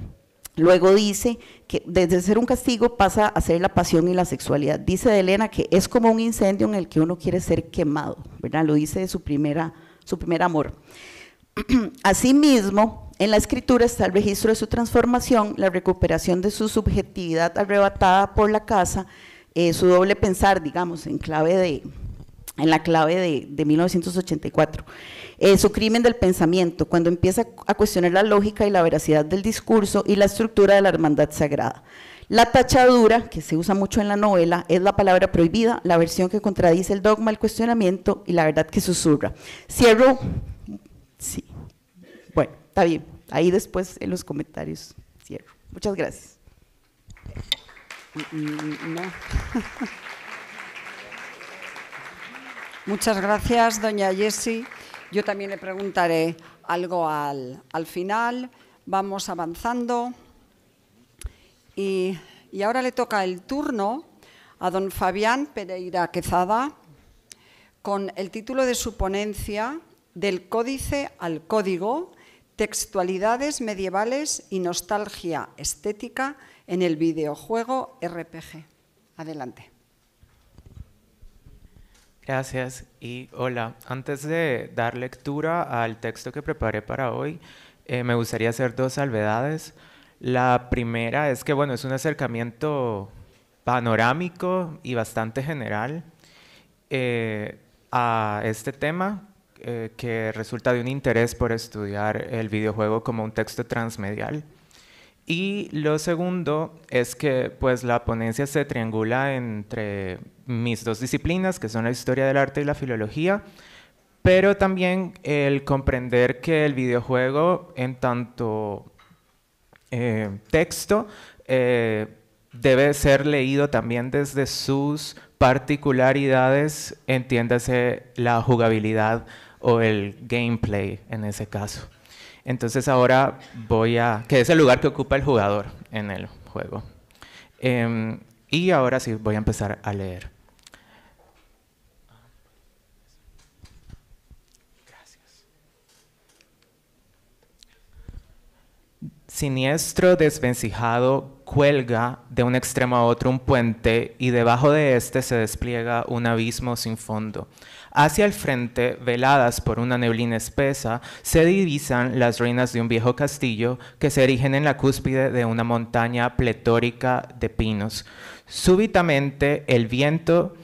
Luego dice que desde ser un castigo pasa a ser la pasión y la sexualidad. Dice de Elena que es como un incendio en el que uno quiere ser quemado, ¿verdad? Lo dice de su primer amor. Asimismo, en la escritura está el registro de su transformación, la recuperación de su subjetividad arrebatada por la casa, su doble pensar, digamos, en la clave de 1984. Su crimen del pensamiento, cuando empieza a cuestionar la lógica y la veracidad del discurso y la estructura de la hermandad sagrada. La tachadura, que se usa mucho en la novela, es la palabra prohibida, la versión que contradice el dogma, el cuestionamiento y la verdad que susurra. Cierro, sí, bueno, está bien, ahí después en los comentarios cierro. Muchas gracias. No. Muchas gracias, doña Jessie. Yo también le preguntaré algo al final. Vamos avanzando. Y ahora le toca el turno a don Fabián Pereira Quezada con el título de su ponencia Del Códice al Código, textualidades medievales y nostalgia estética en el videojuego RPG. Adelante. Gracias y hola. Antes de dar lectura al texto que preparé para hoy, me gustaría hacer dos salvedades. La primera es que, bueno, es un acercamiento panorámico y bastante general a este tema que resulta de un interés por estudiar el videojuego como un texto transmedial. Y lo segundo es que pues la ponencia se triangula entre mis dos disciplinas, que son la historia del arte y la filología, pero también el comprender que el videojuego en tanto texto debe ser leído también desde sus particularidades, entiéndase la jugabilidad o el gameplay en ese caso. Entonces ahora que es el lugar que ocupa el jugador en el juego. Y ahora sí voy a empezar a leer. Gracias. Siniestro, desvencijado, cuelga de un extremo a otro un puente y debajo de este se despliega un abismo sin fondo. Hacia el frente, veladas por una neblina espesa, se divisan las ruinas de un viejo castillo que se erigen en la cúspide de una montaña pletórica de pinos. Súbitamente, el viento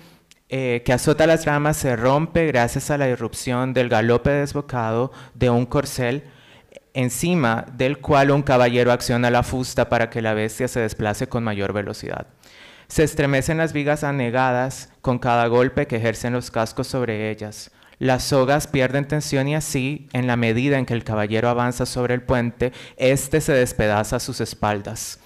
que azota las ramas se rompe gracias a la irrupción del galope desbocado de un corcel, encima del cual un caballero acciona la fusta para que la bestia se desplace con mayor velocidad. Se estremecen las vigas anegadas con cada golpe que ejercen los cascos sobre ellas. Las sogas pierden tensión y así, en la medida en que el caballero avanza sobre el puente, éste se despedaza a sus espaldas.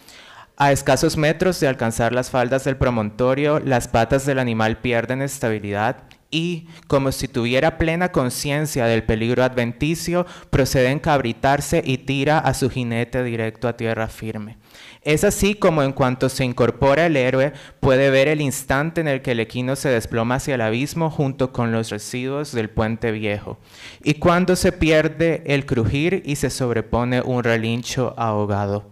A escasos metros de alcanzar las faldas del promontorio, las patas del animal pierden estabilidad y, como si tuviera plena conciencia del peligro adventicio, procede a encabritarse y tira a su jinete directo a tierra firme. Es así como en cuanto se incorpora el héroe, puede ver el instante en el que el equino se desploma hacia el abismo junto con los residuos del puente viejo, y cuando se pierde el crujir y se sobrepone un relincho ahogado.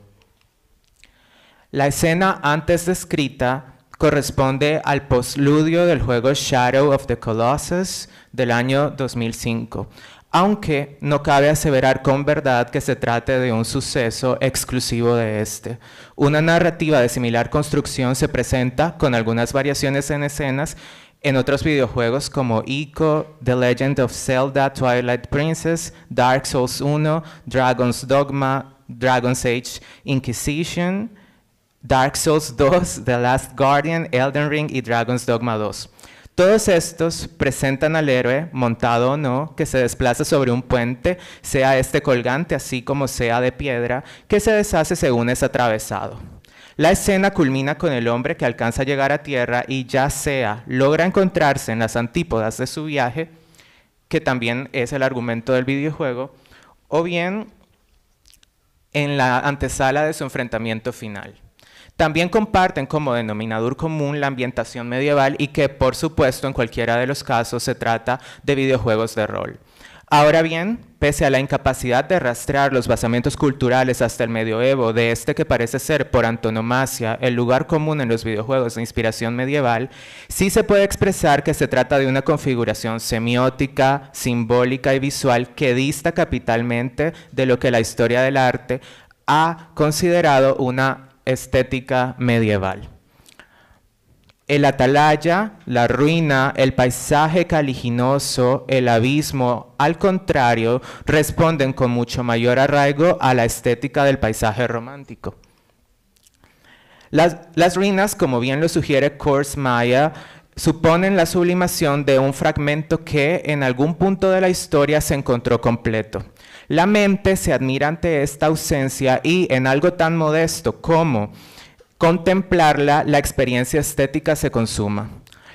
La escena antes descrita corresponde al postludio del juego Shadow of the Colossus del año 2005, aunque no cabe aseverar con verdad que se trate de un suceso exclusivo de este. Una narrativa de similar construcción se presenta, con algunas variaciones en escenas, en otros videojuegos como Ico, The Legend of Zelda, Twilight Princess, Dark Souls 1, Dragon's Dogma, Dragon's Age Inquisition, Dark Souls 2, The Last Guardian, Elden Ring y Dragon's Dogma 2. Todos estos presentan al héroe, montado o no, que se desplaza sobre un puente, sea este colgante así como sea de piedra, que se deshace según es atravesado. La escena culmina con el hombre que alcanza a llegar a tierra y ya sea logra encontrarse en las antípodas de su viaje, que también es el argumento del videojuego, o bien en la antesala de su enfrentamiento final. También comparten como denominador común la ambientación medieval y que, por supuesto, en cualquiera de los casos se trata de videojuegos de rol. Ahora bien, pese a la incapacidad de rastrear los basamentos culturales hasta el medioevo de este que parece ser por antonomasia el lugar común en los videojuegos de inspiración medieval, sí se puede expresar que se trata de una configuración semiótica, simbólica y visual que dista capitalmente de lo que la historia del arte ha considerado una estética medieval. El atalaya, la ruina, el paisaje caliginoso, el abismo, al contrario, responden con mucho mayor arraigo a la estética del paisaje romántico. Las ruinas, como bien lo sugiere Kurzweil, suponen la sublimación de un fragmento que en algún punto de la historia se encontró completo. La mente se admira ante esta ausencia y en algo tan modesto como contemplarla, la experiencia estética se consuma.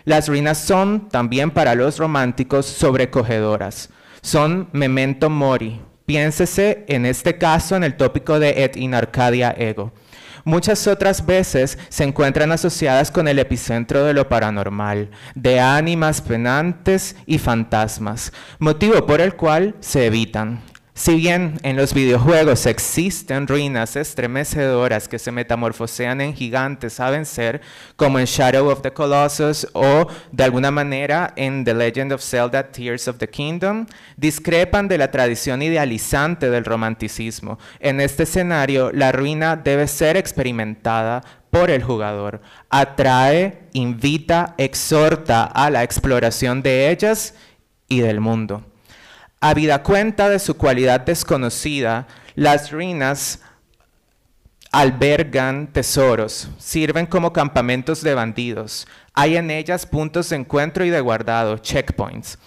Las ruinas son, también para los románticos, sobrecogedoras. Son memento mori. Piénsese, en este caso, en el tópico de et in Arcadia ego. Muchas otras veces se encuentran asociadas con el epicentro de lo paranormal, de ánimas penantes y fantasmas, motivo por el cual se evitan. Si bien en los videojuegos existen ruinas estremecedoras que se metamorfosean en gigantes a vencer, como en Shadow of the Colossus o de alguna manera en The Legend of Zelda Tears of the Kingdom, discrepan de la tradición idealizante del romanticismo. En este escenario, la ruina debe ser experimentada por el jugador. Atrae, invita, exhorta a la exploración de ellas y del mundo. Habida cuenta de su cualidad desconocida, las ruinas albergan tesoros, sirven como campamentos de bandidos. Hay en ellas puntos de encuentro y de guardado, checkpoints.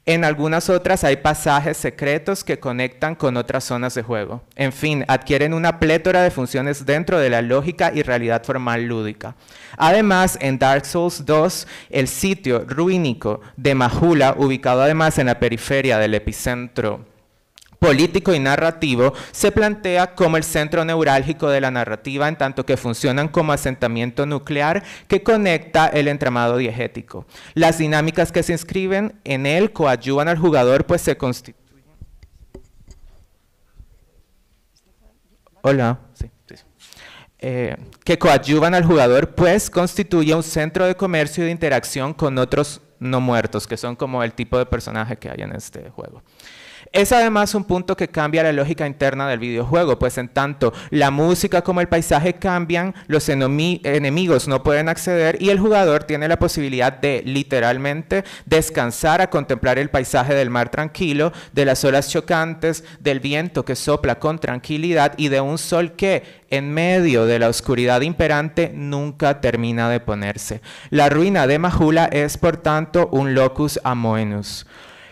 En algunas otras hay pasajes secretos que conectan con otras zonas de juego. En fin, adquieren una plétora de funciones dentro de la lógica y realidad formal lúdica. Además, en Dark Souls 2, el sitio ruínico de Majula, ubicado además en la periferia del epicentro político y narrativo, se plantea como el centro neurálgico de la narrativa, en tanto que funcionan como asentamiento nuclear que conecta el entramado diegético. Las dinámicas que se inscriben en él coadyuvan al jugador, pues se constituyen... Hola. Sí. Que coadyuvan al jugador, pues constituye un centro de comercio y de interacción con otros no muertos, que son como el tipo de personaje que hay en este juego. Es además un punto que cambia la lógica interna del videojuego, pues en tanto la música como el paisaje cambian, los enemigos no pueden acceder y el jugador tiene la posibilidad de literalmente descansar a contemplar el paisaje del mar tranquilo, de las olas chocantes, del viento que sopla con tranquilidad y de un sol que, en medio de la oscuridad imperante, nunca termina de ponerse. La ruina de Majula es, por tanto, un locus amoenus.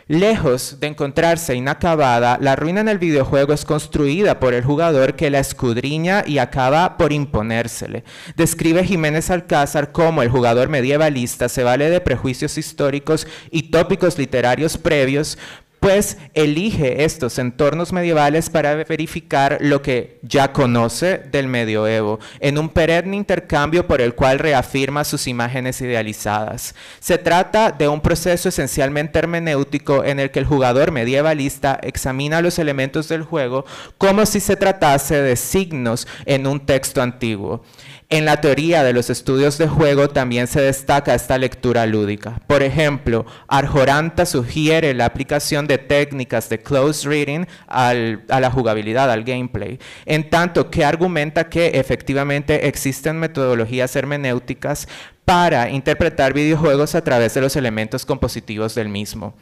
Lejos de encontrarse inacabada, la ruina en el videojuego es construida por el jugador que la escudriña y acaba por imponérsele. Describe Jiménez Alcázar cómo el jugador medievalista se vale de prejuicios históricos y tópicos literarios previos, pues elige estos entornos medievales para verificar lo que ya conoce del medioevo, en un perenne intercambio por el cual reafirma sus imágenes idealizadas. Se trata de un proceso esencialmente hermenéutico en el que el jugador medievalista examina los elementos del juego como si se tratase de signos en un texto antiguo. En la teoría de los estudios de juego también se destaca esta lectura lúdica. Por ejemplo, Arjoranta sugiere la aplicación de técnicas de close reading a la jugabilidad, al gameplay, en tanto que argumenta que efectivamente existen metodologías hermenéuticas para interpretar videojuegos a través de los elementos compositivos del mismo.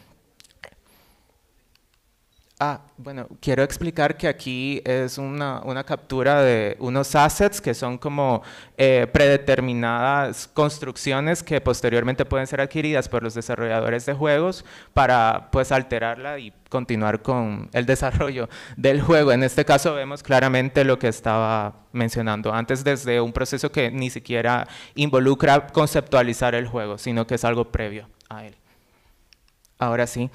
Bueno, quiero explicar que aquí es una captura de unos assets que son como predeterminadas construcciones que posteriormente pueden ser adquiridas por los desarrolladores de juegos para pues alterarla y continuar con el desarrollo del juego. En este caso vemos claramente lo que estaba mencionando antes, desde un proceso que ni siquiera involucra conceptualizar el juego, sino que es algo previo a él. Ahora sí,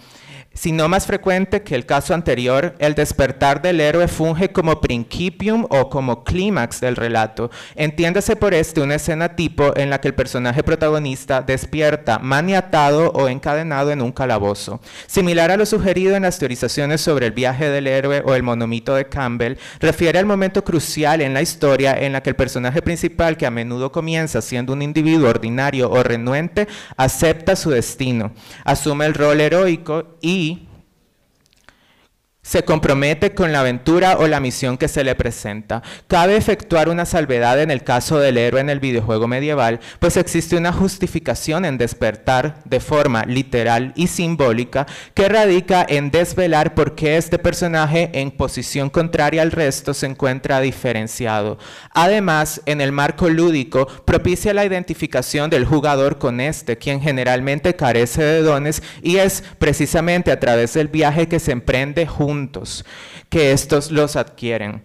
si no más frecuente que el caso anterior, el despertar del héroe funge como principium o como clímax del relato. Entiéndase por una escena tipo en la que el personaje protagonista despierta maniatado o encadenado en un calabozo. Similar a lo sugerido en las teorizaciones sobre el viaje del héroe o el monomito de Campbell, refiere al momento crucial en la historia en la que el personaje principal, que a menudo comienza siendo un individuo ordinario o renuente, acepta su destino, asume el rol heroico y se compromete con la aventura o la misión que se le presenta. Cabe efectuar una salvedad en el caso del héroe en el videojuego medieval, pues existe una justificación en despertar de forma literal y simbólica que radica en desvelar por qué este personaje en posición contraria al resto se encuentra diferenciado. Además, en el marco lúdico propicia la identificación del jugador con quien generalmente carece de dones, y es precisamente a través del viaje que se emprende juntos que estos los adquieren.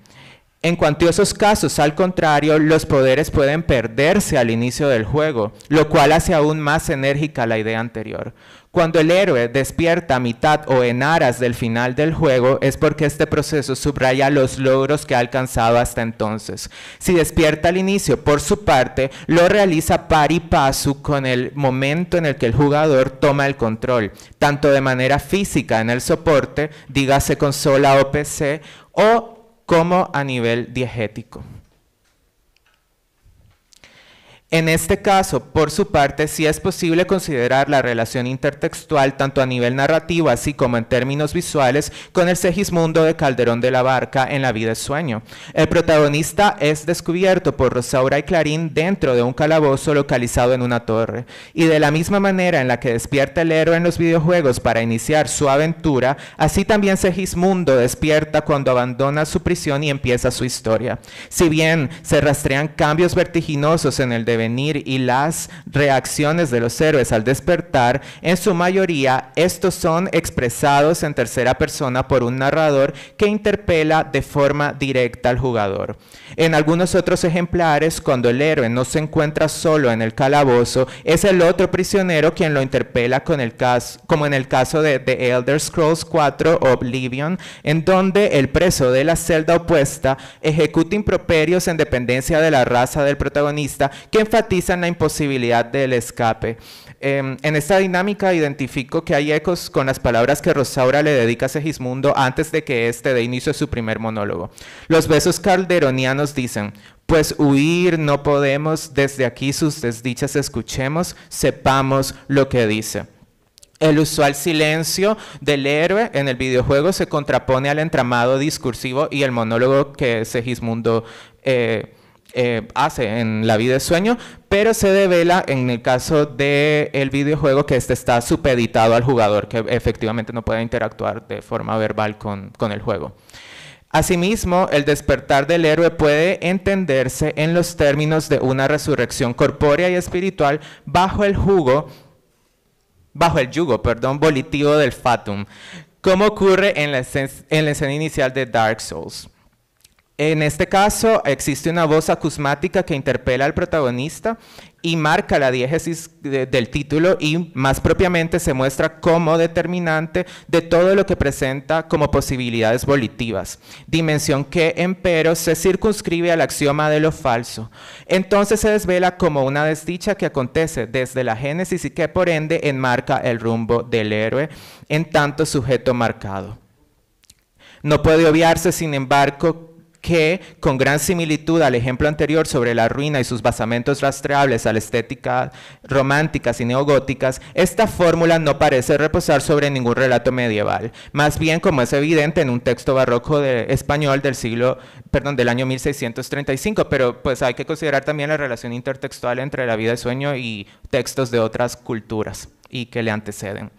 En cuantiosos casos, al contrario, los poderes pueden perderse al inicio del juego, lo cual hace aún más enérgica la idea anterior. Cuando el héroe despierta a mitad o en aras del final del juego, es porque este proceso subraya los logros que ha alcanzado hasta entonces. Si despierta al inicio, por su parte, lo realiza pari passu con el momento en el que el jugador toma el control, tanto de manera física en el soporte, dígase consola o PC, o como a nivel diegético. En este caso, por su parte, sí es posible considerar la relación intertextual tanto a nivel narrativo así como en términos visuales con el Segismundo de Calderón de la Barca en La vida es sueño. El protagonista es descubierto por Rosaura y Clarín dentro de un calabozo localizado en una torre. Y de la misma manera en la que despierta el héroe en los videojuegos para iniciar su aventura, así también Segismundo despierta cuando abandona su prisión y empieza su historia. Si bien se rastrean cambios vertiginosos en el devenir y las reacciones de los héroes al despertar, en su mayoría estos son expresados en tercera persona por un narrador que interpela de forma directa al jugador. En algunos otros ejemplares, cuando el héroe no se encuentra solo en el calabozo, es el otro prisionero quien lo interpela como en el caso de The Elder Scrolls 4 Oblivion, en donde el preso de la celda opuesta ejecuta improperios en dependencia de la raza del protagonista que enfatizan la imposibilidad del escape. En esta dinámica identifico que hay ecos con las palabras que Rosaura le dedica a Segismundo antes de que éste dé inicio a su primer monólogo. Los besos calderonianos dicen: pues huir no podemos, desde aquí sus desdichas escuchemos, sepamos lo que dice. El usual silencio del héroe en el videojuego se contrapone al entramado discursivo y el monólogo que Segismundo hace en La vida es sueño, pero se devela en el caso del videojuego que este está supeditado al jugador, que efectivamente no puede interactuar de forma verbal con el juego. Asimismo, el despertar del héroe puede entenderse en los términos de una resurrección corpórea y espiritual bajo el yugo volitivo del Fatum, como ocurre en la escena inicial de Dark Souls. En este caso, existe una voz acusmática que interpela al protagonista y marca la diégesis del título y más propiamente se muestra como determinante de todo lo que presenta como posibilidades volitivas, dimensión que empero se circunscribe al axioma de lo falso. Entonces se desvela como una desdicha que acontece desde la génesis y que por ende enmarca el rumbo del héroe en tanto sujeto marcado. No puede obviarse, sin embargo, que, con gran similitud al ejemplo anterior sobre la ruina y sus basamentos rastreables a la estética románticas y neogóticas, esta fórmula no parece reposar sobre ningún relato medieval, más bien, como es evidente, en un texto barroco español del año 1635, pero pues hay que considerar también la relación intertextual entre La vida de sueño y textos de otras culturas y que le anteceden.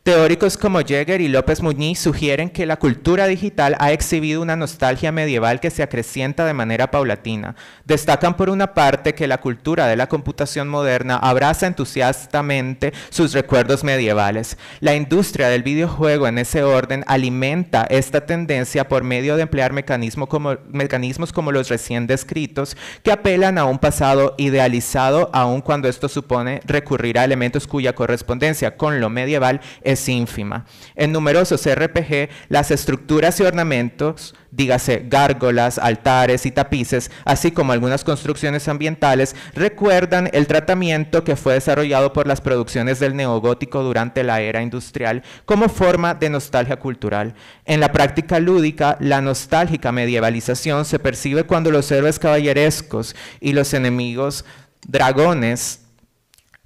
Teóricos como Jäger y López Muñiz sugieren que la cultura digital ha exhibido una nostalgia medieval que se acrecienta de manera paulatina. Destacan por una parte que la cultura de la computación moderna abraza entusiastamente sus recuerdos medievales. La industria del videojuego en ese orden alimenta esta tendencia por medio de emplear mecanismos como los recién descritos que apelan a un pasado idealizado aun cuando esto supone recurrir a elementos cuya correspondencia con lo medieval es ínfima. En numerosos RPG, las estructuras y ornamentos, dígase gárgolas, altares y tapices, así como algunas construcciones ambientales, recuerdan el tratamiento que fue desarrollado por las producciones del neogótico durante la era industrial como forma de nostalgia cultural. En la práctica lúdica, la nostálgica medievalización se percibe cuando los héroes caballerescos y los enemigos dragones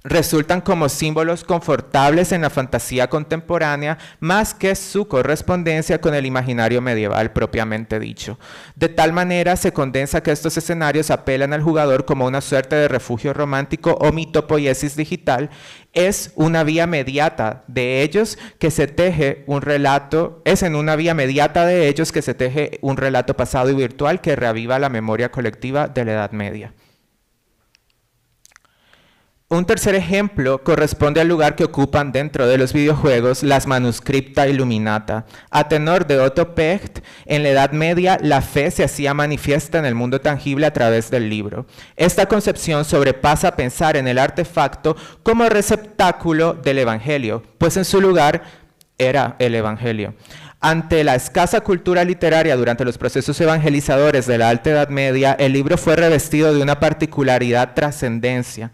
resultan como símbolos confortables en la fantasía contemporánea más que su correspondencia con el imaginario medieval propiamente dicho. De tal manera se condensa que estos escenarios apelan al jugador como una suerte de refugio romántico o mitopoiesis digital. Es en una vía mediata de ellos que se teje un relato pasado y virtual que reaviva la memoria colectiva de la Edad Media. Un tercer ejemplo corresponde al lugar que ocupan dentro de los videojuegos las manuscripta illuminata. A tenor de Otto Pecht, en la Edad Media la fe se hacía manifiesta en el mundo tangible a través del libro. Esta concepción sobrepasa pensar en el artefacto como receptáculo del Evangelio, pues en su lugar era el Evangelio. Ante la escasa cultura literaria durante los procesos evangelizadores de la Alta Edad Media, el libro fue revestido de una particular trascendencia,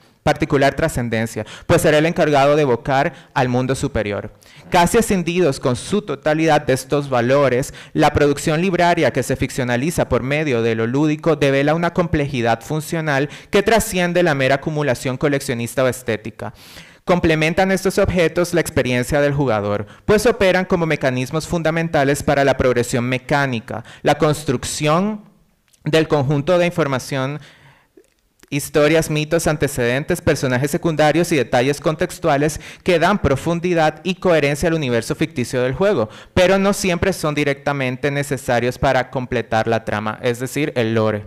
pues era el encargado de evocar al mundo superior. Casi escindidos con su totalidad de estos valores, la producción libraria que se ficcionaliza por medio de lo lúdico devela una complejidad funcional que trasciende la mera acumulación coleccionista o estética. Complementan estos objetos la experiencia del jugador, pues operan como mecanismos fundamentales para la progresión mecánica, la construcción del conjunto de información, historias, mitos, antecedentes, personajes secundarios y detalles contextuales que dan profundidad y coherencia al universo ficticio del juego, pero no siempre son directamente necesarios para completar la trama, es decir, el lore.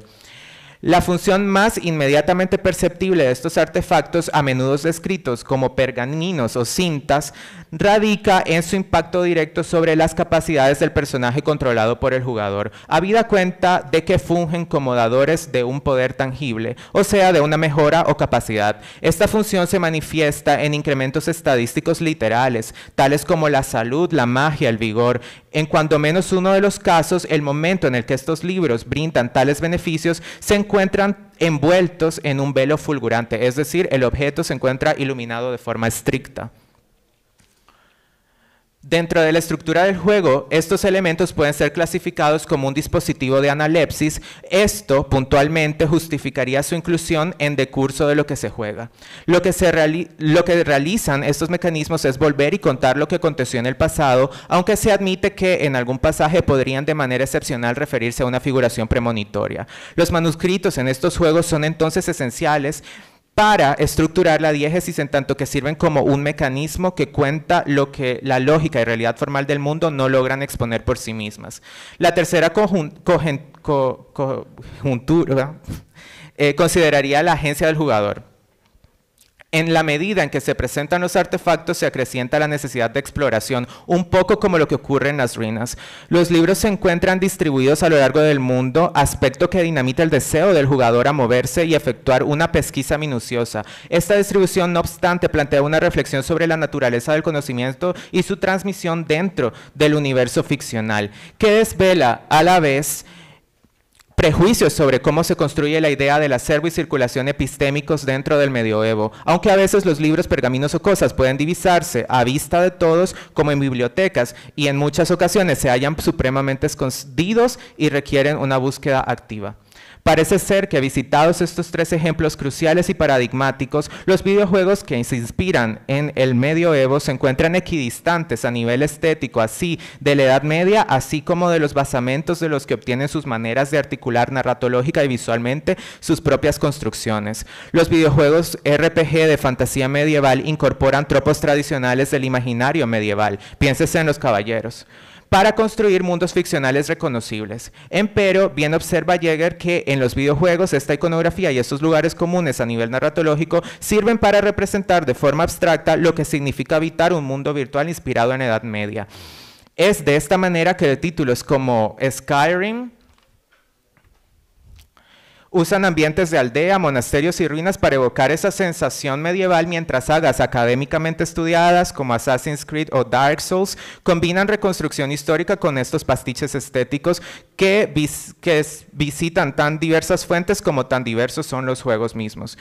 La función más inmediatamente perceptible de estos artefactos, a menudo descritos como pergaminos o cintas, radica en su impacto directo sobre las capacidades del personaje controlado por el jugador, habida cuenta de que fungen como dadores de un poder tangible, o sea, de una mejora o capacidad. Esta función se manifiesta en incrementos estadísticos literales, tales como la salud, la magia, el vigor. En cuando menos uno de los casos, el momento en el que estos libros brindan tales beneficios se encuentran envueltos en un velo fulgurante, es decir, el objeto se encuentra iluminado de forma estricta. Dentro de la estructura del juego, estos elementos pueden ser clasificados como un dispositivo de analepsis. Esto, puntualmente, justificaría su inclusión en decurso de lo que se juega. Lo que realizan estos mecanismos es volver y contar lo que aconteció en el pasado, aunque se admite que en algún pasaje podrían de manera excepcional referirse a una figuración premonitoria. Los manuscritos en estos juegos son entonces esenciales para estructurar la diégesis, en tanto que sirven como un mecanismo que cuenta lo que la lógica y realidad formal del mundo no logran exponer por sí mismas. La tercera conjuntura consideraría la agencia del jugador. En la medida en que se presentan los artefactos, se acrecienta la necesidad de exploración, un poco como lo que ocurre en las ruinas. Los libros se encuentran distribuidos a lo largo del mundo, aspecto que dinamita el deseo del jugador a moverse y efectuar una pesquisa minuciosa. Esta distribución, no obstante, plantea una reflexión sobre la naturaleza del conocimiento y su transmisión dentro del universo ficcional, que desvela a la vez prejuicios sobre cómo se construye la idea del acervo y circulación epistémicos dentro del medioevo, aunque a veces los libros, pergaminos o cosas pueden divisarse a vista de todos como en bibliotecas y en muchas ocasiones se hallan supremamente escondidos y requieren una búsqueda activa. Parece ser que, visitados estos tres ejemplos cruciales y paradigmáticos, los videojuegos que se inspiran en el medioevo se encuentran equidistantes a nivel estético, así de la Edad Media, así como de los basamentos de los que obtienen sus maneras de articular narratológica y visualmente sus propias construcciones. Los videojuegos RPG de fantasía medieval incorporan tropos tradicionales del imaginario medieval, piénsese en los caballeros, para construir mundos ficcionales reconocibles. Empero, bien observa Jäger que en los videojuegos esta iconografía y estos lugares comunes a nivel narratológico sirven para representar de forma abstracta lo que significa habitar un mundo virtual inspirado en la Edad Media. Es de esta manera que títulos como Skyrim usan ambientes de aldea, monasterios y ruinas para evocar esa sensación medieval, mientras sagas académicamente estudiadas como Assassin's Creed o Dark Souls combinan reconstrucción histórica con estos pastiches estéticos que visitan tan diversas fuentes como tan diversos son los juegos mismos.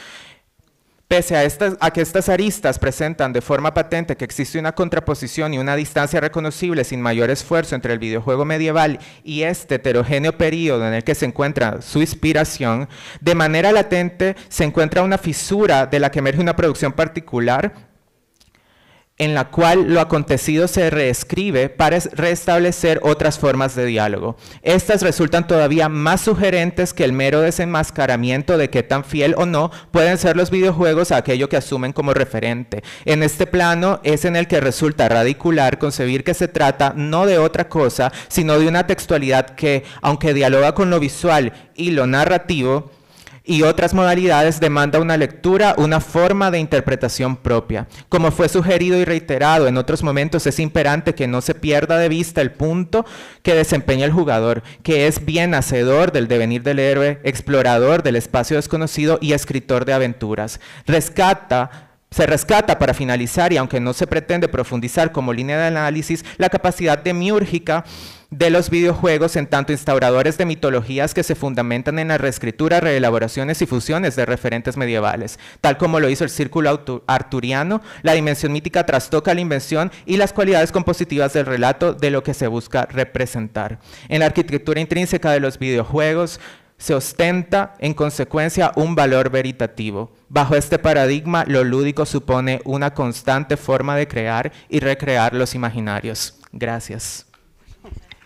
Pese a que estas aristas presentan de forma patente que existe una contraposición y una distancia reconocible sin mayor esfuerzo entre el videojuego medieval y este heterogéneo período en el que se encuentra su inspiración, de manera latente se encuentra una fisura de la que emerge una producción particular en la cual lo acontecido se reescribe para restablecer otras formas de diálogo. Estas resultan todavía más sugerentes que el mero desenmascaramiento de qué tan fiel o no pueden ser los videojuegos a aquello que asumen como referente. En este plano es en el que resulta radicular concebir que se trata no de otra cosa, sino de una textualidad que, aunque dialoga con lo visual y lo narrativo, y otras modalidades demanda una lectura, una forma de interpretación propia. Como fue sugerido y reiterado en otros momentos, es imperante que no se pierda de vista el punto que desempeña el jugador, que es bien hacedor del devenir del héroe, explorador del espacio desconocido y escritor de aventuras. Se rescata para finalizar, y aunque no se pretende profundizar como línea de análisis, la capacidad demiúrgica de los videojuegos en tanto instauradores de mitologías que se fundamentan en la reescritura, reelaboraciones y fusiones de referentes medievales. Tal como lo hizo el círculo arturiano, la dimensión mítica trastoca la invención y las cualidades compositivas del relato de lo que se busca representar. En la arquitectura intrínseca de los videojuegos se ostenta, en consecuencia, un valor veritativo. Bajo este paradigma, lo lúdico supone una constante forma de crear y recrear los imaginarios. Gracias.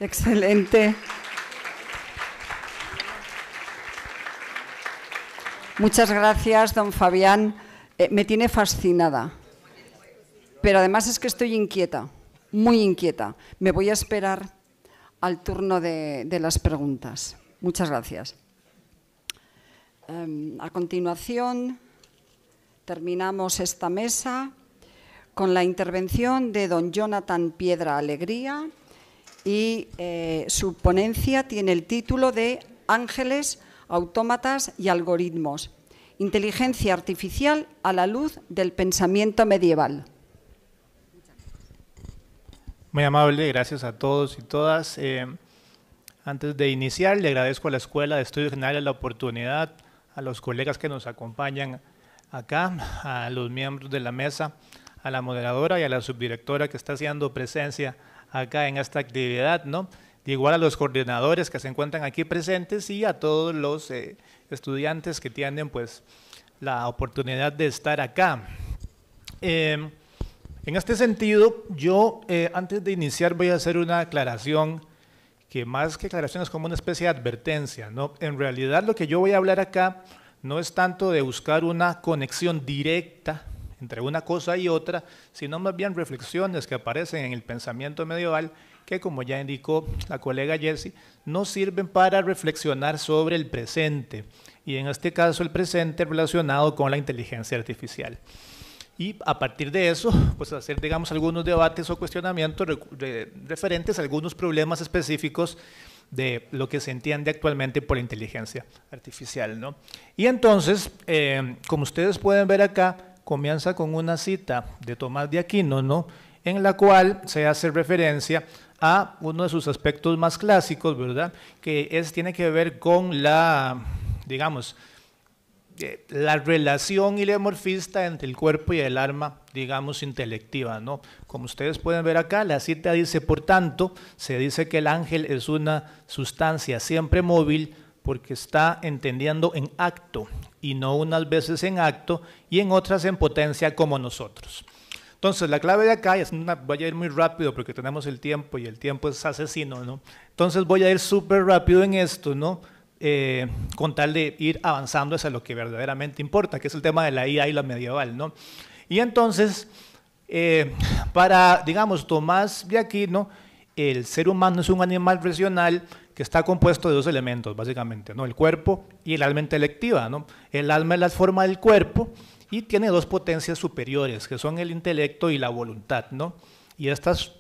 Excelente. Muchas gracias, don Fabián. Me tiene fascinada. Pero además es que estoy inquieta, muy inquieta. Me voy a esperar al turno de las preguntas. Muchas gracias. A continuación, terminamos esta mesa con la intervención de don Jonathan Piedra Alegría, y su ponencia tiene el título de Ángeles, autómatas y algoritmos. Inteligencia artificial a la luz del pensamiento medieval. Muy amable, gracias a todos y todas. Antes de iniciar, le agradezco a la Escuela de Estudios Generales la oportunidad, a los colegas que nos acompañan acá, a los miembros de la mesa, a la moderadora y a la subdirectora que está haciendo presencia acá en esta actividad, ¿no? Igual a los coordinadores que se encuentran aquí presentes y a todos los estudiantes que tienen pues la oportunidad de estar acá. En este sentido, yo antes de iniciar voy a hacer una aclaración que más que aclaración es como una especie de advertencia, ¿no? En realidad lo que yo voy a hablar acá no es tanto de buscar una conexión directa entre una cosa y otra, sino más bien reflexiones que aparecen en el pensamiento medieval que, como ya indicó la colega Jessie, nos sirven para reflexionar sobre el presente, y en este caso el presente relacionado con la inteligencia artificial. Y a partir de eso, pues hacer, digamos, algunos debates o cuestionamientos referentes a algunos problemas específicos de lo que se entiende actualmente por inteligencia artificial, ¿no? Y entonces, como ustedes pueden ver acá, comienza con una cita de Tomás de Aquino, ¿no? En la cual se hace referencia a uno de sus aspectos más clásicos, ¿verdad? Que tiene que ver con la, digamos, la relación ileomorfista entre el cuerpo y el alma, digamos, intelectiva, ¿no? Como ustedes pueden ver acá, la cita dice, por tanto, se dice que el ángel es una sustancia siempre móvil porque está entendiendo en acto, y no unas veces en acto y en otras en potencia como nosotros. Entonces, la clave de acá, voy a ir muy rápido porque tenemos el tiempo y el tiempo es asesino, ¿no? Entonces voy a ir súper rápido en esto, ¿no? Con tal de ir avanzando hacia lo que verdaderamente importa, que es el tema de la IA y la medieval, ¿no? Y entonces, para, digamos, Tomás de Aquino, el ser humano es un animal racional que está compuesto de dos elementos, básicamente, ¿no? El cuerpo y el alma intelectiva, ¿no? El alma es la forma del cuerpo y tiene dos potencias superiores, que son el intelecto y la voluntad, ¿no? Y estas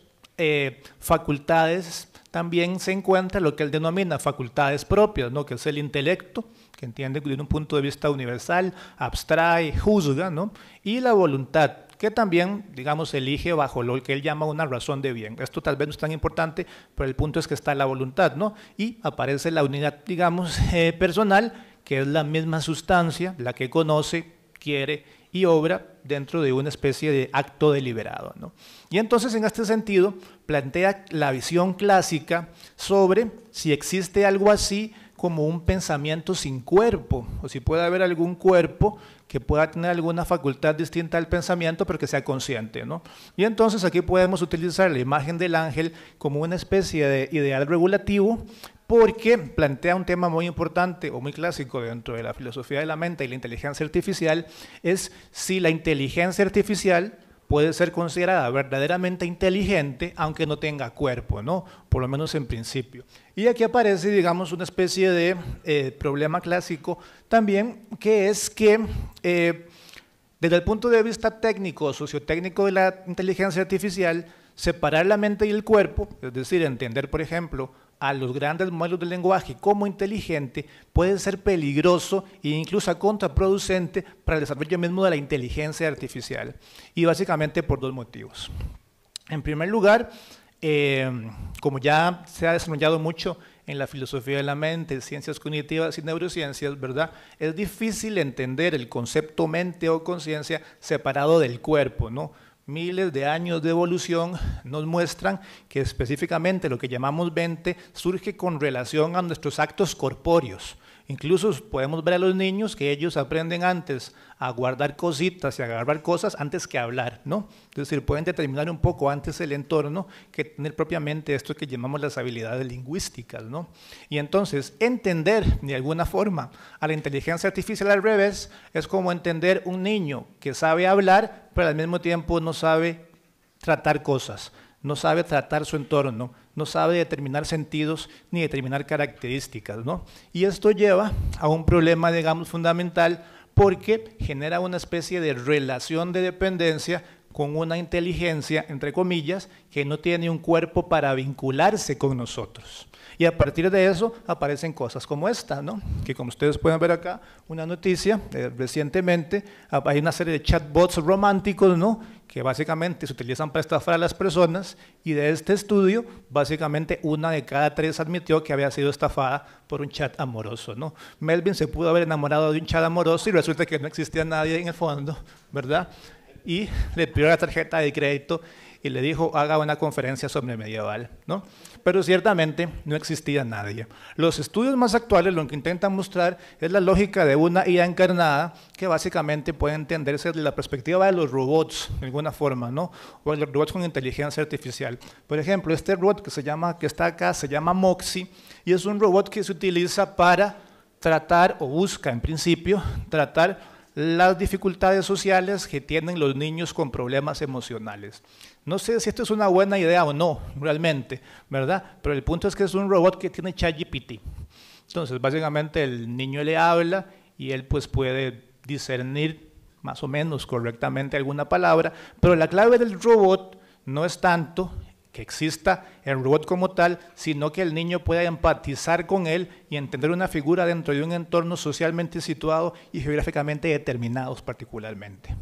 facultades también se encuentran lo que él denomina facultades propias, ¿no? Que es el intelecto, que entiende desde un punto de vista universal, abstrae, juzga, ¿no? Y la voluntad, que también, digamos, elige bajo lo que él llama una razón de bien. Esto tal vez no es tan importante, pero el punto es que está la voluntad, ¿no? Y aparece la unidad, digamos, personal, que es la misma sustancia, la que conoce, quiere y obra dentro de una especie de acto deliberado, ¿no? Y entonces, en este sentido, plantea la visión clásica sobre si existe algo así como un pensamiento sin cuerpo, o si puede haber algún cuerpo que pueda tener alguna facultad distinta al pensamiento, pero que sea consciente, ¿no? Y entonces aquí podemos utilizar la imagen del ángel como una especie de ideal regulativo, porque plantea un tema muy importante o muy clásico dentro de la filosofía de la mente y la inteligencia artificial, es si la inteligencia artificial puede ser considerada verdaderamente inteligente aunque no tenga cuerpo, ¿no? Por lo menos en principio. Y aquí aparece, digamos, una especie de problema clásico también, que es que desde el punto de vista técnico, sociotécnico de la inteligencia artificial, separar la mente y el cuerpo, es decir, entender, por ejemplo, a los grandes modelos de lenguaje como inteligente, puede ser peligroso e incluso contraproducente para el desarrollo mismo de la inteligencia artificial. Y básicamente por dos motivos. En primer lugar, como ya se ha desarrollado mucho en la filosofía de la mente, ciencias cognitivas y neurociencias, ¿verdad? Es difícil entender el concepto mente o conciencia separado del cuerpo, ¿no? Miles de años de evolución nos muestran que específicamente lo que llamamos mente surge con relación a nuestros actos corpóreos. Incluso podemos ver a los niños que ellos aprenden antes a guardar cositas y a agarrar cosas antes que hablar, ¿no? Es decir, pueden determinar un poco antes el entorno que tener propiamente esto que llamamos las habilidades lingüísticas, ¿no? Y entonces, entender de alguna forma a la inteligencia artificial al revés es como entender un niño que sabe hablar, pero al mismo tiempo no sabe tratar cosas, no sabe tratar su entorno, no sabe determinar sentidos ni determinar características, ¿no? Y esto lleva a un problema, digamos, fundamental, porque genera una especie de relación de dependencia con una inteligencia, entre comillas, que no tiene un cuerpo para vincularse con nosotros. Y a partir de eso aparecen cosas como esta, ¿no? Que como ustedes pueden ver acá, una noticia, recientemente hay una serie de chatbots románticos, ¿no? Que básicamente se utilizan para estafar a las personas, y de este estudio, básicamente 1 de cada 3 admitió que había sido estafada por un chat amoroso, ¿no? Melvin se pudo haber enamorado de un chat amoroso y resulta que no existía nadie en el fondo, ¿verdad? Y le pidió la tarjeta de crédito y le dijo, haga una conferencia sobre medieval, ¿no? Pero ciertamente no existía nadie. Los estudios más actuales lo que intentan mostrar es la lógica de una IA encarnada que básicamente puede entenderse desde la perspectiva de los robots, de alguna forma, ¿no? O de los robots con inteligencia artificial. Por ejemplo, este robot que está acá se llama Moxie, y es un robot que se utiliza para tratar, o busca en principio, tratar las dificultades sociales que tienen los niños con problemas emocionales. No sé si esto es una buena idea o no, realmente, ¿verdad? Pero el punto es que es un robot que tiene ChatGPT. Entonces, básicamente el niño le habla y él pues puede discernir más o menos correctamente alguna palabra, pero la clave del robot no es tanto que exista el robot como tal, sino que el niño pueda empatizar con él y entender una figura dentro de un entorno socialmente situado y geográficamente determinados particularmente.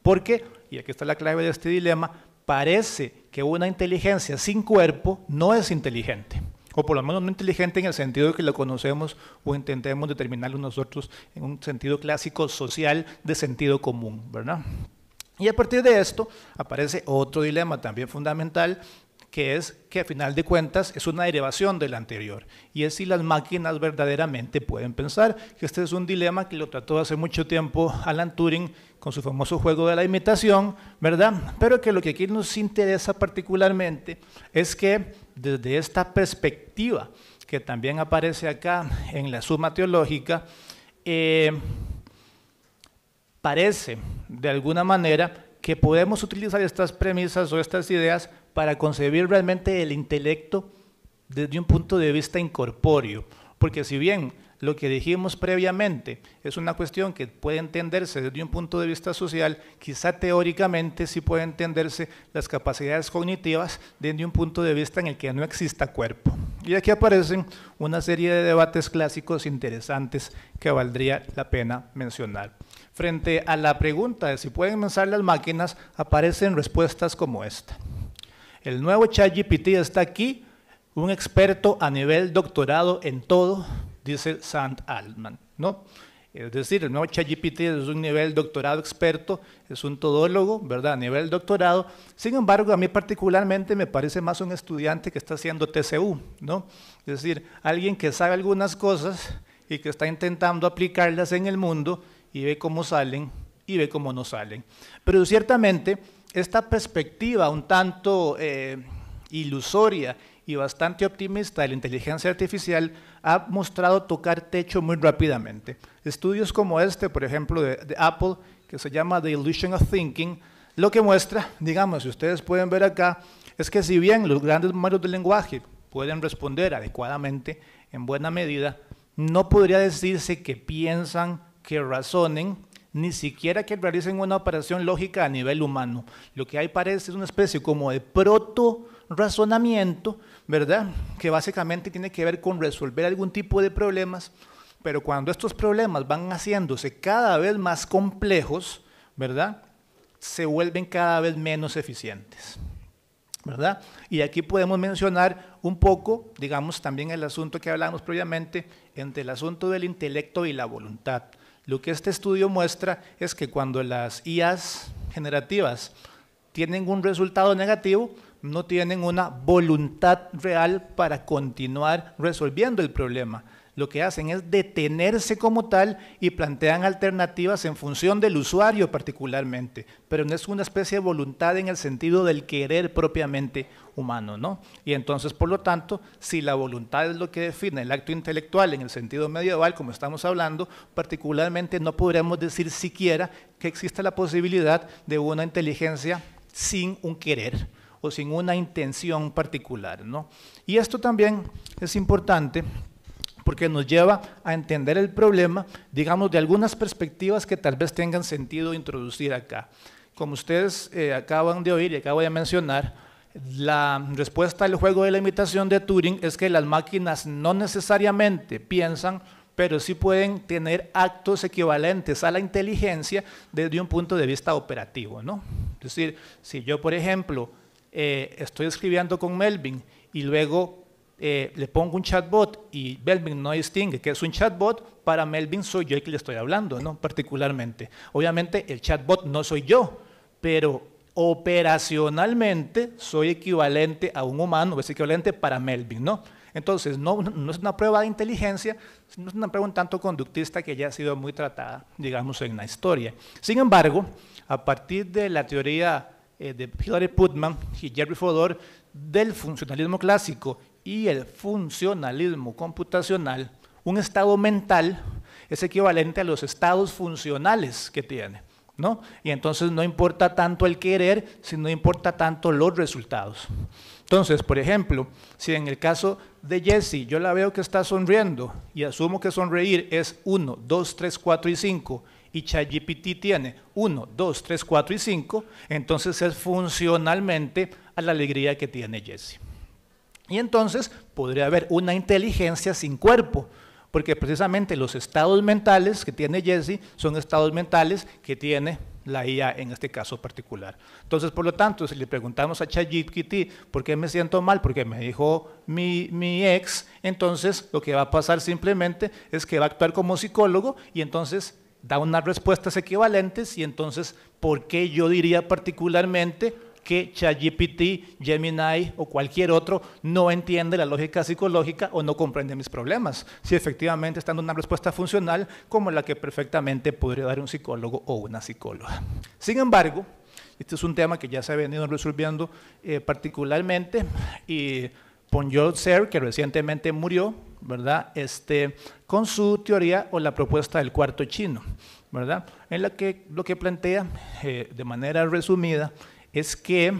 Porque, y aquí está la clave de este dilema, parece que una inteligencia sin cuerpo no es inteligente, o por lo menos no inteligente en el sentido de que lo conocemos o intentemos determinarlo nosotros en un sentido clásico social de sentido común, ¿verdad? Y a partir de esto aparece otro dilema también fundamental, que es que a final de cuentas es una derivación del anterior, y es si las máquinas verdaderamente pueden pensar, que este es un dilema que lo trató hace mucho tiempo Alan Turing con su famoso juego de la imitación, ¿verdad? Pero que lo que aquí nos interesa particularmente es que desde esta perspectiva, que también aparece acá en la Suma Teológica, parece de alguna manera que podemos utilizar estas premisas o estas ideas para concebir realmente el intelecto desde un punto de vista incorpóreo, porque si bien lo que dijimos previamente es una cuestión que puede entenderse desde un punto de vista social, quizá teóricamente sí puede entenderse las capacidades cognitivas desde un punto de vista en el que no exista cuerpo. Y aquí aparecen una serie de debates clásicos interesantes que valdría la pena mencionar. Frente a la pregunta de si pueden pensar las máquinas, aparecen respuestas como esta. El nuevo ChatGPT está aquí, un experto a nivel doctorado en todo, dice Sam Altman, ¿no? Es decir, el nuevo ChatGPT es un nivel doctorado experto, es un todólogo, ¿verdad? A nivel doctorado. Sin embargo, a mí particularmente me parece más un estudiante que está haciendo TCU, ¿no? Es decir, alguien que sabe algunas cosas y que está intentando aplicarlas en el mundo y ve cómo salen y ve cómo no salen. Pero ciertamente, esta perspectiva un tanto ilusoria y bastante optimista de la inteligencia artificial ha mostrado tocar techo muy rápidamente. Estudios como este, por ejemplo, de Apple, que se llama The Illusion of Thinking, lo que muestra, digamos, si ustedes pueden ver acá, es que si bien los grandes modelos del lenguaje pueden responder adecuadamente, en buena medida, no podría decirse que piensan, que razonen, ni siquiera que realicen una operación lógica a nivel humano. Lo que hay parece es una especie como de proto-razonamiento, ¿verdad? Que básicamente tiene que ver con resolver algún tipo de problemas, pero cuando estos problemas van haciéndose cada vez más complejos, ¿verdad?, se vuelven cada vez menos eficientes, ¿verdad? Y aquí podemos mencionar un poco, digamos, también el asunto que hablamos previamente, entre el asunto del intelecto y la voluntad. Lo que este estudio muestra es que cuando las IAs generativas tienen un resultado negativo, no tienen una voluntad real para continuar resolviendo el problema. Lo que hacen es detenerse como tal y plantean alternativas en función del usuario particularmente, pero no es una especie de voluntad en el sentido del querer propiamente humano, ¿no? Y entonces, por lo tanto, si la voluntad es lo que define el acto intelectual en el sentido medieval, como estamos hablando, particularmente no podríamos decir siquiera que existe la posibilidad de una inteligencia sin un querer o sin una intención particular, ¿no? Y esto también es importante porque nos lleva a entender el problema, digamos, de algunas perspectivas que tal vez tengan sentido introducir acá. Como ustedes acaban de oír y acabo de mencionar, la respuesta al juego de la imitación de Turing es que las máquinas no necesariamente piensan, pero sí pueden tener actos equivalentes a la inteligencia desde un punto de vista operativo, ¿no? Es decir, si yo, por ejemplo, estoy escribiendo con Melvin y luego le pongo un chatbot y Melvin no distingue que es un chatbot, para Melvin soy yo el que le estoy hablando, ¿no? Particularmente. Obviamente el chatbot no soy yo, pero operacionalmente soy equivalente a un humano, es equivalente para Melvin, ¿no? Entonces no es una prueba de inteligencia, no es una prueba un tanto conductista que ya ha sido muy tratada, digamos, en la historia. Sin embargo, a partir de la teoría de Hilary Putnam y Jerry Fodor del funcionalismo clásico y el funcionalismo computacional, un estado mental es equivalente a los estados funcionales que tiene, ¿no? Y entonces no importa tanto el querer, sino importa tanto los resultados. Entonces, por ejemplo, si en el caso de Jessie yo la veo que está sonriendo y asumo que sonreír es 1, 2, 3, 4 y 5, y ChatGPT tiene 1, 2, 3, 4 y 5, entonces es funcionalmente a la alegría que tiene Jessie. Y entonces podría haber una inteligencia sin cuerpo, porque precisamente los estados mentales que tiene Jessie son estados mentales que tiene la IA en este caso particular. Entonces, por lo tanto, si le preguntamos a ChatGPT por qué me siento mal, porque me dijo mi ex, entonces lo que va a pasar simplemente es que va a actuar como psicólogo y entonces da unas respuestas equivalentes y entonces, ¿por qué yo diría particularmente que ChatGPT, Gemini o cualquier otro no entiende la lógica psicológica o no comprende mis problemas? Si efectivamente está dando una respuesta funcional como la que perfectamente podría dar un psicólogo o una psicóloga. Sin embargo, este es un tema que ya se ha venido resolviendo particularmente y Poon-Yol Tse, que recientemente murió, ¿verdad? Con su teoría o la propuesta del cuarto chino, ¿verdad? En la que lo que plantea de manera resumida es que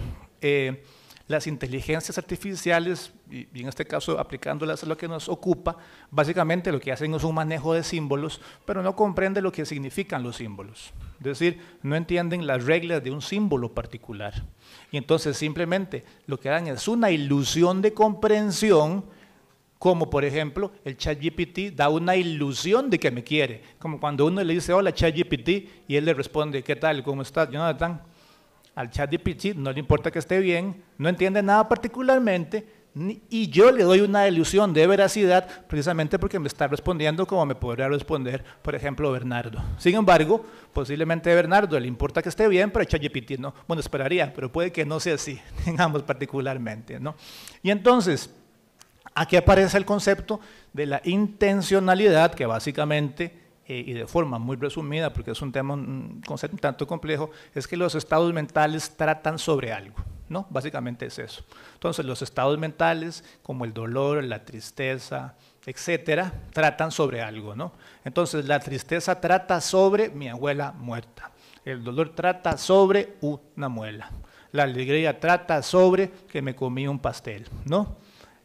las inteligencias artificiales, y en este caso aplicándolas a lo que nos ocupa, básicamente lo que hacen es un manejo de símbolos, pero no comprenden lo que significan los símbolos. Es decir, no entienden las reglas de un símbolo particular. Y entonces simplemente lo que dan es una ilusión de comprensión, como por ejemplo el ChatGPT da una ilusión de que me quiere, como cuando uno le dice hola ChatGPT y él le responde ¿qué tal? ¿Cómo estás, Jonathan? Al ChatGPT no le importa que esté bien, no entiende nada particularmente y yo le doy una ilusión de veracidad precisamente porque me está respondiendo como me podría responder, por ejemplo, Bernardo. Sin embargo, posiblemente a Bernardo le importa que esté bien, pero a ChatGPT no. Bueno, esperaría, pero puede que no sea así, digamos particularmente, ¿no? Y entonces, aquí aparece el concepto de la intencionalidad, que básicamente y de forma muy resumida, porque es un tema, un concepto un tanto complejo, es que los estados mentales tratan sobre algo, ¿no? Básicamente es eso. Entonces, los estados mentales, como el dolor, la tristeza, etcétera, tratan sobre algo, ¿no? Entonces, la tristeza trata sobre mi abuela muerta. El dolor trata sobre una muela. La alegría trata sobre que me comí un pastel, ¿no?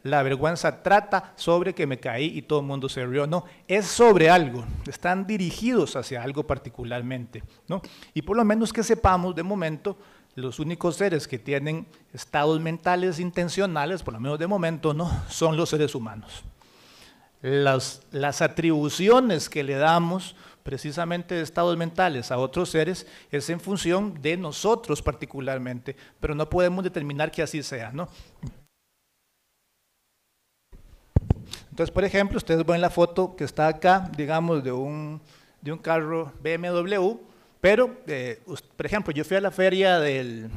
La vergüenza trata sobre que me caí y todo el mundo se rió, no, es sobre algo, están dirigidos hacia algo particularmente, ¿no? Y por lo menos que sepamos de momento, los únicos seres que tienen estados mentales intencionales, por lo menos de momento, ¿no?, son los seres humanos. Las atribuciones que le damos precisamente de estados mentales a otros seres es en función de nosotros particularmente, pero no podemos determinar que así sea, ¿no? Entonces, por ejemplo, ustedes ven la foto que está acá, digamos, de un carro BMW, pero, por ejemplo, yo fui a la feria del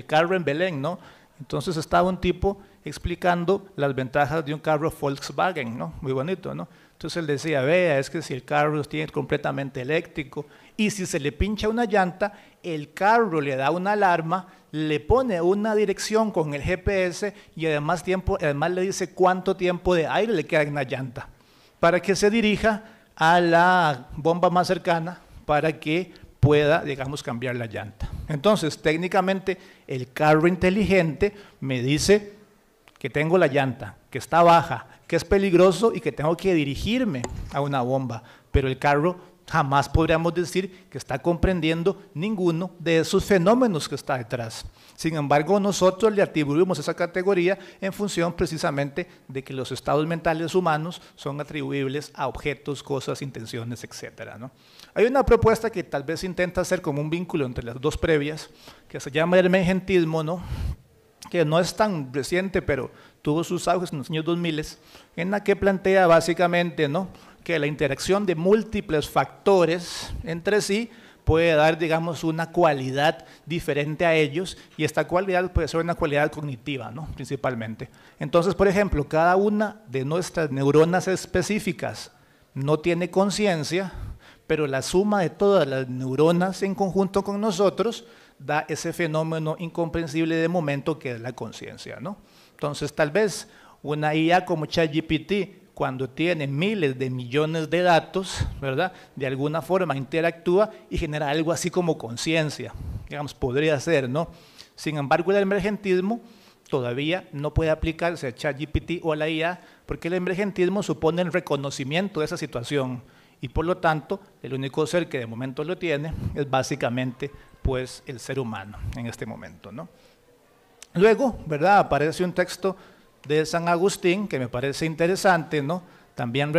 carro en Belén, ¿no? Entonces estaba un tipo explicando las ventajas de un carro Volkswagen, ¿no? Muy bonito, ¿no? Entonces él decía, vea, es que si el carro tiene completamente eléctrico y si se le pincha una llanta, el carro le da una alarma, le pone una dirección con el GPS y además le dice cuánto tiempo de aire le queda en la llanta para que se dirija a la bomba más cercana para que pueda, digamos, cambiar la llanta. Entonces, técnicamente, el carro inteligente me dice que tengo la llanta, que está baja, que es peligroso y que tengo que dirigirme a una bomba, pero el carro jamás podríamos decir que está comprendiendo ninguno de esos fenómenos que está detrás. Sin embargo, nosotros le atribuimos esa categoría en función precisamente de que los estados mentales humanos son atribuibles a objetos, cosas, intenciones, etcétera, ¿no? Hay una propuesta que tal vez intenta hacer como un vínculo entre las dos previas, que se llama el emergentismo, ¿no?, que no es tan reciente, pero tuvo sus auges en los años 2000, en la que plantea básicamente, ¿no?, que la interacción de múltiples factores entre sí puede dar, digamos, una cualidad diferente a ellos, y esta cualidad puede ser una cualidad cognitiva, ¿no?, principalmente. Entonces, por ejemplo, cada una de nuestras neuronas específicas no tiene conciencia, pero la suma de todas las neuronas en conjunto con nosotros da ese fenómeno incomprensible de momento que es la conciencia, ¿no? Entonces, tal vez una IA como ChatGPT, cuando tiene miles de millones de datos, ¿verdad?, de alguna forma interactúa y genera algo así como conciencia, digamos, podría ser, ¿no? Sin embargo, el emergentismo todavía no puede aplicarse a ChatGPT o a la IA, porque el emergentismo supone el reconocimiento de esa situación, y por lo tanto, el único ser que de momento lo tiene es básicamente, pues, el ser humano en este momento, ¿no? Luego, ¿verdad?, aparece un texto de San Agustín que me parece interesante, ¿no?, también,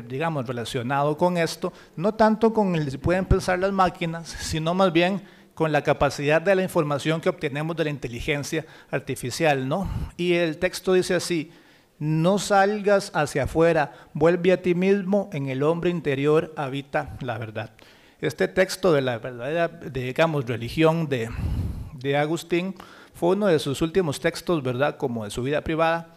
digamos, relacionado con esto, no tanto con el si pueden pensar las máquinas, sino más bien con la capacidad de la información que obtenemos de la inteligencia artificial, ¿no? Y el texto dice así: no salgas hacia afuera, vuelve a ti mismo, en el hombre interior habita la verdad. Este texto de la verdadera, digamos, religión de Agustín fue uno de sus últimos textos, ¿verdad?, como de su vida privada,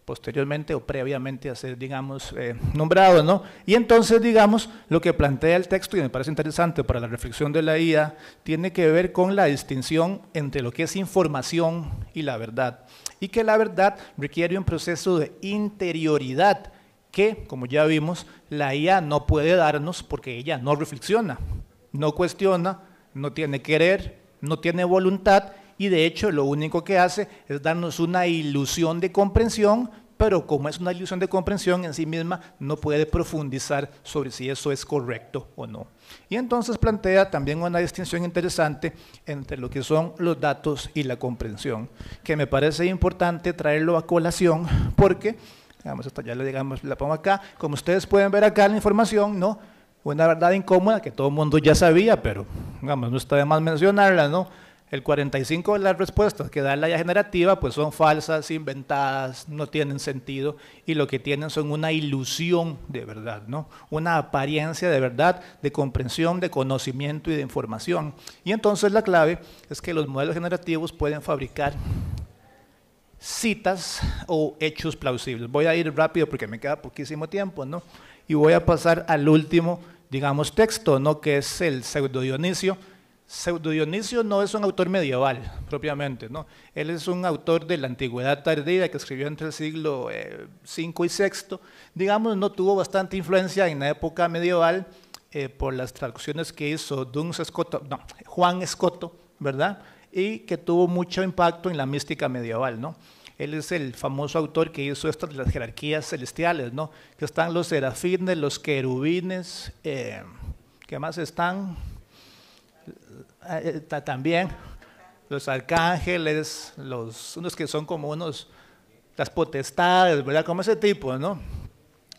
posteriormente o previamente a ser, digamos, nombrado, ¿no? Y entonces, digamos, lo que plantea el texto, y me parece interesante para la reflexión de la IA, tiene que ver con la distinción entre lo que es información y la verdad, y que la verdad requiere un proceso de interioridad que, como ya vimos, la IA no puede darnos porque ella no reflexiona, no cuestiona, no tiene querer, no tiene voluntad, y de hecho lo único que hace es darnos una ilusión de comprensión, pero como es una ilusión de comprensión en sí misma, no puede profundizar sobre si eso es correcto o no. Y entonces plantea también una distinción interesante entre lo que son los datos y la comprensión, que me parece importante traerlo a colación porque, digamos, esto ya la pongo acá, como ustedes pueden ver acá la información, ¿no?, una verdad incómoda que todo el mundo ya sabía, pero, digamos, no está de más mencionarla, ¿no? El 45% de las respuestas que da la IA generativa pues son falsas, inventadas, no tienen sentido, y lo que tienen son una ilusión de verdad, ¿no?, una apariencia de verdad, de comprensión, de conocimiento y de información. Y entonces la clave es que los modelos generativos pueden fabricar citas o hechos plausibles. Voy a ir rápido porque me queda poquísimo tiempo, ¿no?, y voy a pasar al último, digamos, texto, ¿no?, que es el Pseudo Dionisio. Pseudo Dionisio no es un autor medieval propiamente, ¿no? Él es un autor de la antigüedad tardía que escribió entre el siglo V y VI, digamos, no tuvo bastante influencia en la época medieval, por las traducciones que hizo Juan Escoto, ¿verdad? Y que tuvo mucho impacto en la mística medieval, ¿no? Él es el famoso autor que hizo esto de las jerarquías celestiales, ¿no? Que están los serafines, los querubines, ¿qué más están? También los arcángeles, unos que son como las potestades, ¿verdad? Como ese tipo, ¿no?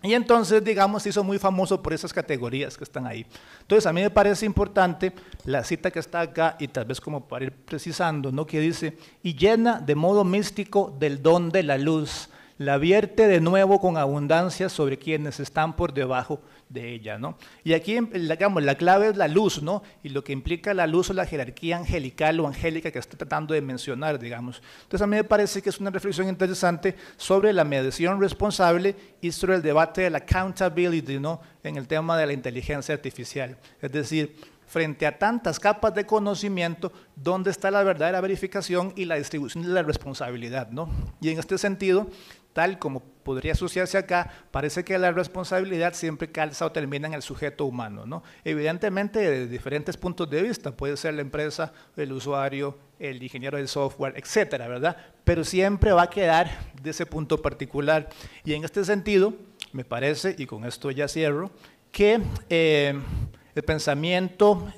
Y entonces, digamos, se hizo muy famoso por esas categorías que están ahí. Entonces, a mí me parece importante la cita que está acá, y tal vez como para ir precisando, ¿no? Que dice, y llena de modo místico del don de la luz, la vierte de nuevo con abundancia sobre quienes están por debajo de ella, ¿no? Y aquí, digamos, la clave es la luz, ¿no? Y lo que implica la luz o la jerarquía angelical o angélica que está tratando de mencionar, digamos. Entonces, a mí me parece que es una reflexión interesante sobre la medición responsable y sobre el debate de la accountability, ¿no? En el tema de la inteligencia artificial. Es decir, frente a tantas capas de conocimiento, ¿dónde está la verdadera verificación y la distribución de la responsabilidad, ¿no? Y en este sentido, tal como podría asociarse acá, parece que la responsabilidad siempre calza o termina en el sujeto humano, ¿no? Evidentemente, de diferentes puntos de vista, puede ser la empresa, el usuario, el ingeniero del software, etcétera, ¿verdad? Pero siempre va a quedar de ese punto particular. Y en este sentido, me parece, y con esto ya cierro, que el pensamiento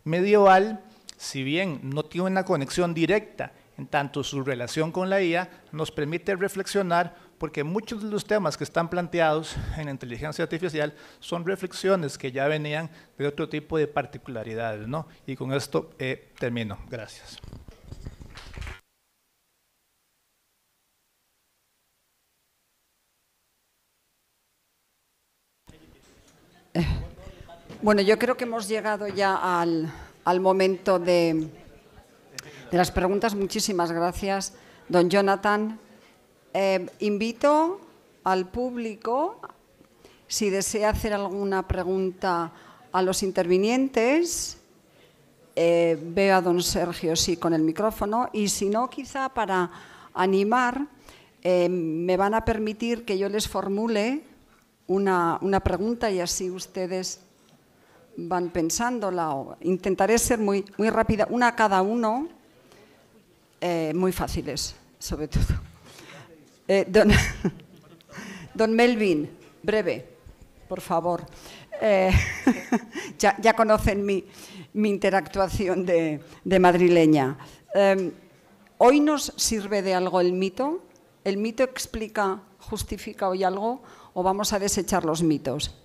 medieval, si bien no tiene una conexión directa en tanto su relación con la IA, nos permite reflexionar porque muchos de los temas que están planteados en la inteligencia artificial son reflexiones que ya venían de otro tipo de particularidades, ¿no? Y con esto termino. Gracias. Bueno, yo creo que hemos llegado ya al momento de las preguntas. Muchísimas gracias, don Jonathan. Invito al público, si desea hacer alguna pregunta a los intervinientes, veo a don Sergio sí con el micrófono, y si no, quizá para animar, me van a permitir que yo les formule una pregunta y así ustedes van pensándola, o intentaré ser muy rápida, una a cada uno, muy fáciles, sobre todo. Don Melvin, breve, por favor. Ya conocen mi interactuación de madrileña. ¿Hoy nos sirve de algo el mito? ¿El mito explica, justifica hoy algo, o vamos a desechar los mitos?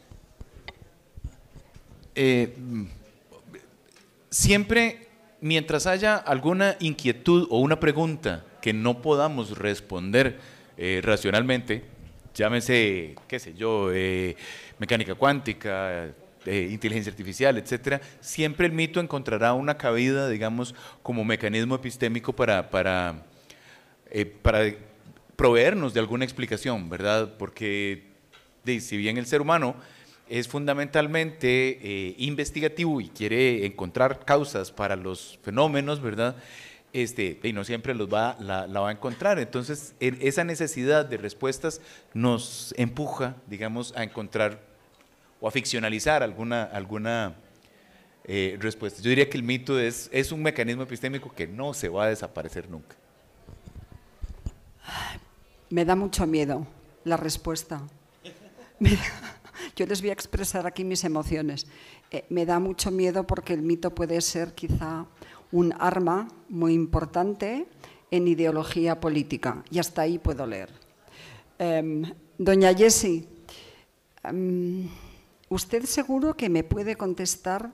Siempre, mientras haya alguna inquietud o una pregunta que no podamos responder racionalmente, llámese, qué sé yo, mecánica cuántica, inteligencia artificial, etcétera, siempre el mito encontrará una cabida, digamos, como mecanismo epistémico para proveernos de alguna explicación, ¿verdad? Porque si bien el ser humano es fundamentalmente investigativo y quiere encontrar causas para los fenómenos, ¿verdad? Y no siempre la va a encontrar. Entonces, esa necesidad de respuestas nos empuja, digamos, a encontrar o a ficcionalizar alguna respuesta. Yo diría que el mito es un mecanismo epistémico que no se va a desaparecer nunca. Me da mucho miedo la respuesta. Yo les voy a expresar aquí mis emociones. Me da mucho miedo porque el mito puede ser quizá un arma muy importante en ideología política, y hasta ahí puedo leer. Doña Jessie, usted seguro que me puede contestar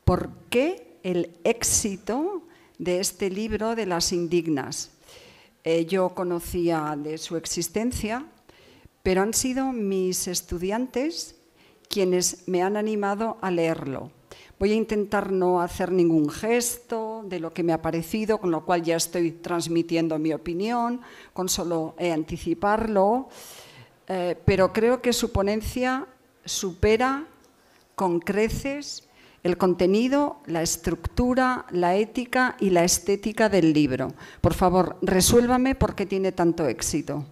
por qué el éxito de este libro de las indignas. Yo conocía de su existencia, pero han sido mis estudiantes quienes me han animado a leerlo. Voy a intentar no hacer ningún gesto de lo que me ha parecido, con lo cual ya estoy transmitiendo mi opinión, con solo anticiparlo, pero creo que su ponencia supera con creces el contenido, la estructura, la ética y la estética del libro. Por favor, resuélvame por qué tiene tanto éxito.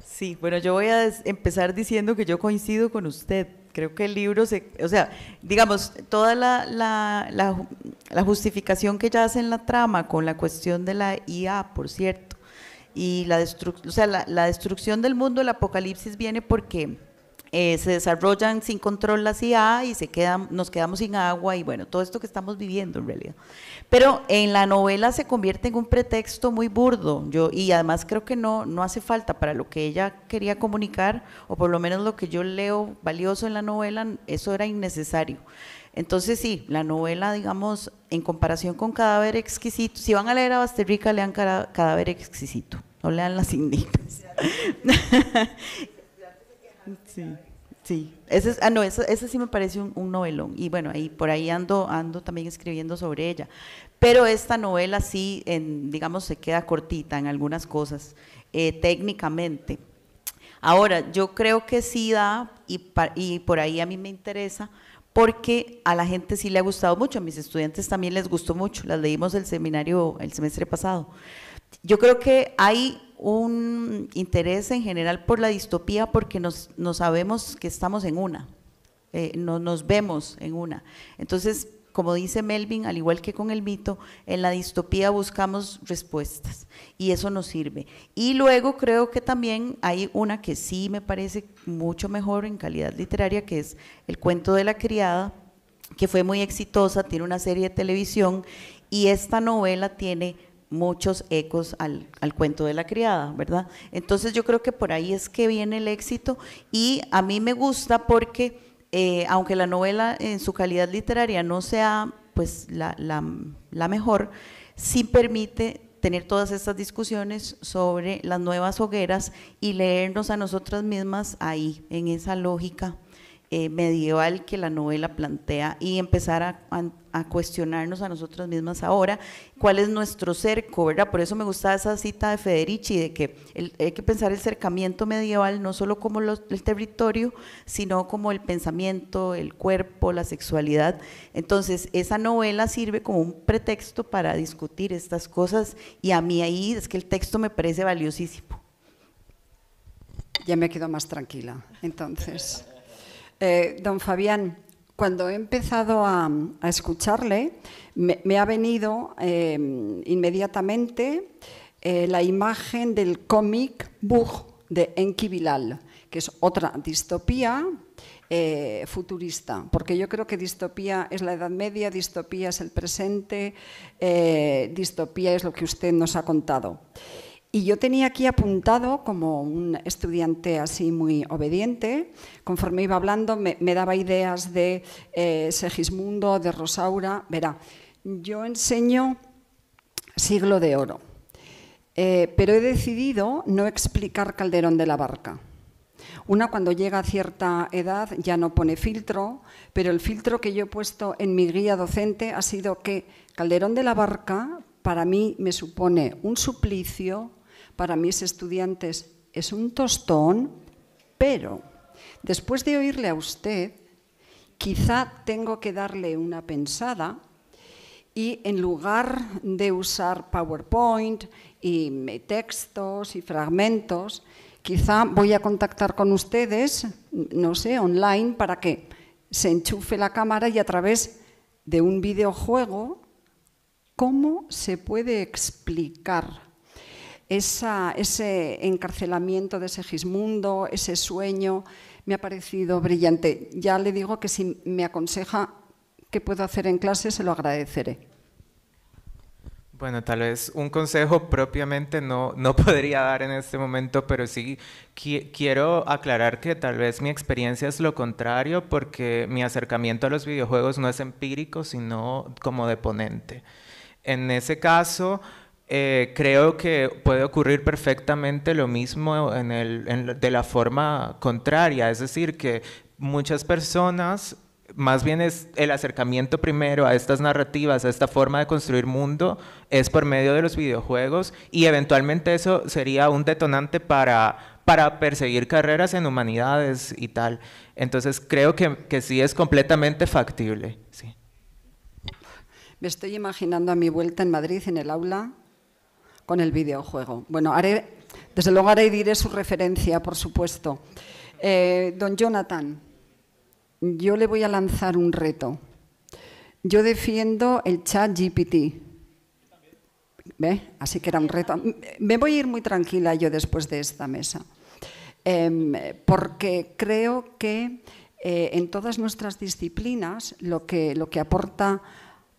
Sí, bueno, yo voy a empezar diciendo que yo coincido con usted. creo que el libro, o sea, digamos, toda la justificación que ella hace en la trama con la cuestión de la IA, por cierto, y la destrucción del mundo, el apocalipsis viene porque se desarrollan sin control las IA y nos quedamos sin agua y bueno, todo esto que estamos viviendo en realidad. Pero en la novela se convierte en un pretexto muy burdo, y además creo que no hace falta para lo que ella quería comunicar, o por lo menos lo que yo leo valioso en la novela, eso era innecesario. Entonces sí, la novela, digamos, en comparación con Cadáver Exquisito, si van a leer a Basterrica, lean Cadáver Exquisito, no lean Las Indignas. Sí. Ese sí me parece un novelón, y bueno, por ahí ando también escribiendo sobre ella. Pero esta novela sí, digamos, se queda cortita en algunas cosas, técnicamente. Ahora, yo creo que sí da, y por ahí a mí me interesa, porque a la gente sí le ha gustado mucho, a mis estudiantes también les gustó mucho, las leímos el seminario el semestre pasado. Yo creo que hay un interés en general por la distopía porque nos sabemos que estamos en una, nos vemos en una. Entonces, como dice Melvin, al igual que con el mito, en la distopía buscamos respuestas y eso nos sirve. Y luego creo que también hay una que sí me parece mucho mejor en calidad literaria, que es El cuento de la criada, que fue muy exitosa, tiene una serie de televisión, y esta novela tiene muchos ecos al cuento de la criada, ¿verdad? Entonces yo creo que por ahí es que viene el éxito, y a mí me gusta porque aunque la novela en su calidad literaria no sea pues la mejor, sí permite tener todas estas discusiones sobre las nuevas hogueras y leernos a nosotras mismas ahí, en esa lógica medieval que la novela plantea, y empezar a cuestionarnos a nosotras mismas ahora cuál es nuestro cerco, ¿verdad? Por eso me gustaba esa cita de Federici, de que hay que pensar el cercamiento medieval no solo como el territorio, sino como el pensamiento, el cuerpo, la sexualidad. Entonces esa novela sirve como un pretexto para discutir estas cosas, y a mí ahí es que el texto me parece valiosísimo. Ya me quedo más tranquila, entonces. Don Fabián, cuando he empezado a escucharle, me ha venido inmediatamente la imagen del cómic Bug de Enki Bilal, que es otra distopía futurista, porque yo creo que distopía es la Edad Media, distopía es el presente, distopía es lo que usted nos ha contado. Y yo tenía aquí apuntado, como un estudiante así muy obediente, conforme iba hablando me daba ideas de Segismundo, de Rosaura. Verá, yo enseño Siglo de Oro, pero he decidido no explicar Calderón de la Barca. Una, cuando llega a cierta edad ya no pone filtro, pero el filtro que yo he puesto en mi guía docente ha sido que Calderón de la Barca para mí me supone un suplicio, para mis estudiantes es un tostón, pero después de oírle a usted, quizá tengo que darle una pensada y en lugar de usar PowerPoint y textos y fragmentos, quizá voy a contactar con ustedes, no sé, online, para que se enchufe la cámara y a través de un videojuego, ¿cómo se puede explicar ese encarcelamiento de Segismundo, ese sueño? Me ha parecido brillante. Ya le digo que si me aconseja qué puedo hacer en clase, se lo agradeceré. Bueno, tal vez un consejo propiamente no podría dar en este momento, pero sí quiero aclarar que tal vez mi experiencia es lo contrario, porque mi acercamiento a los videojuegos no es empírico, sino como de ponente. En ese caso, creo que puede ocurrir perfectamente lo mismo de la forma contraria, es decir, que muchas personas, más bien es el acercamiento primero a estas narrativas, a esta forma de construir mundo, es por medio de los videojuegos, y eventualmente eso sería un detonante para perseguir carreras en humanidades y tal. Entonces creo que sí es completamente factible. Sí. Me estoy imaginando a mi vuelta en Madrid, en el aula, con el videojuego. Bueno, desde luego haré y diré su referencia, por supuesto. Don Jonathan. yo le voy a lanzar un reto. Yo defiendo el ChatGPT. ¿Ve? Así que era un reto. Me voy a ir muy tranquila yo después de esta mesa, porque creo que en todas nuestras disciplinas lo que aporta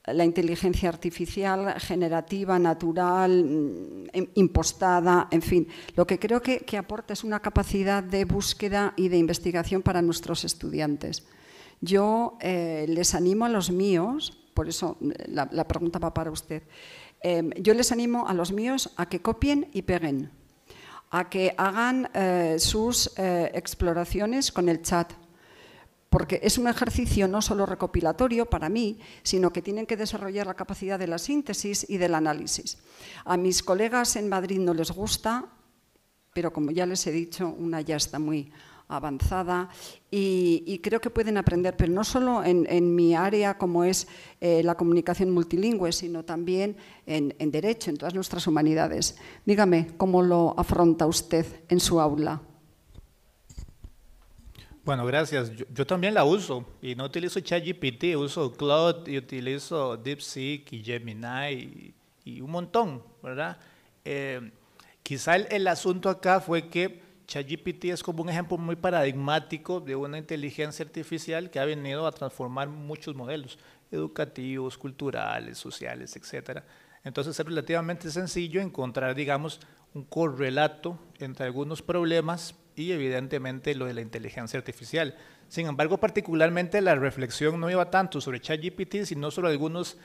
la inteligencia artificial generativa, natural, impostada, en fin, lo que creo que aporta es una capacidad de búsqueda y de investigación para nuestros estudiantes. Yo les animo a los míos, por eso la pregunta va para usted, yo les animo a los míos a que copien y peguen, a que hagan sus exploraciones con el chat, porque es un ejercicio no solo recopilatorio para mí, sino que tienen que desarrollar la capacidad de la síntesis y del análisis. A mis colegas en Madrid no les gusta, pero como ya les he dicho, una ya está muy avanzada y creo que pueden aprender, pero no solo en mi área como es la comunicación multilingüe, sino también en Derecho, en todas nuestras humanidades. Dígame, ¿cómo lo afronta usted en su aula? Bueno, gracias. Yo también la uso y no utilizo ChatGPT, uso Claude y utilizo DeepSeek y Gemini y un montón, ¿verdad? Quizá el asunto acá fue que ChatGPT es como un ejemplo muy paradigmático de una inteligencia artificial que ha venido a transformar muchos modelos educativos, culturales, sociales, etcétera. Entonces es relativamente sencillo encontrar, digamos, un correlato entre algunos problemas y evidentemente lo de la inteligencia artificial. Sin embargo, particularmente la reflexión no iba tanto sobre ChatGPT, sino sobre algunos,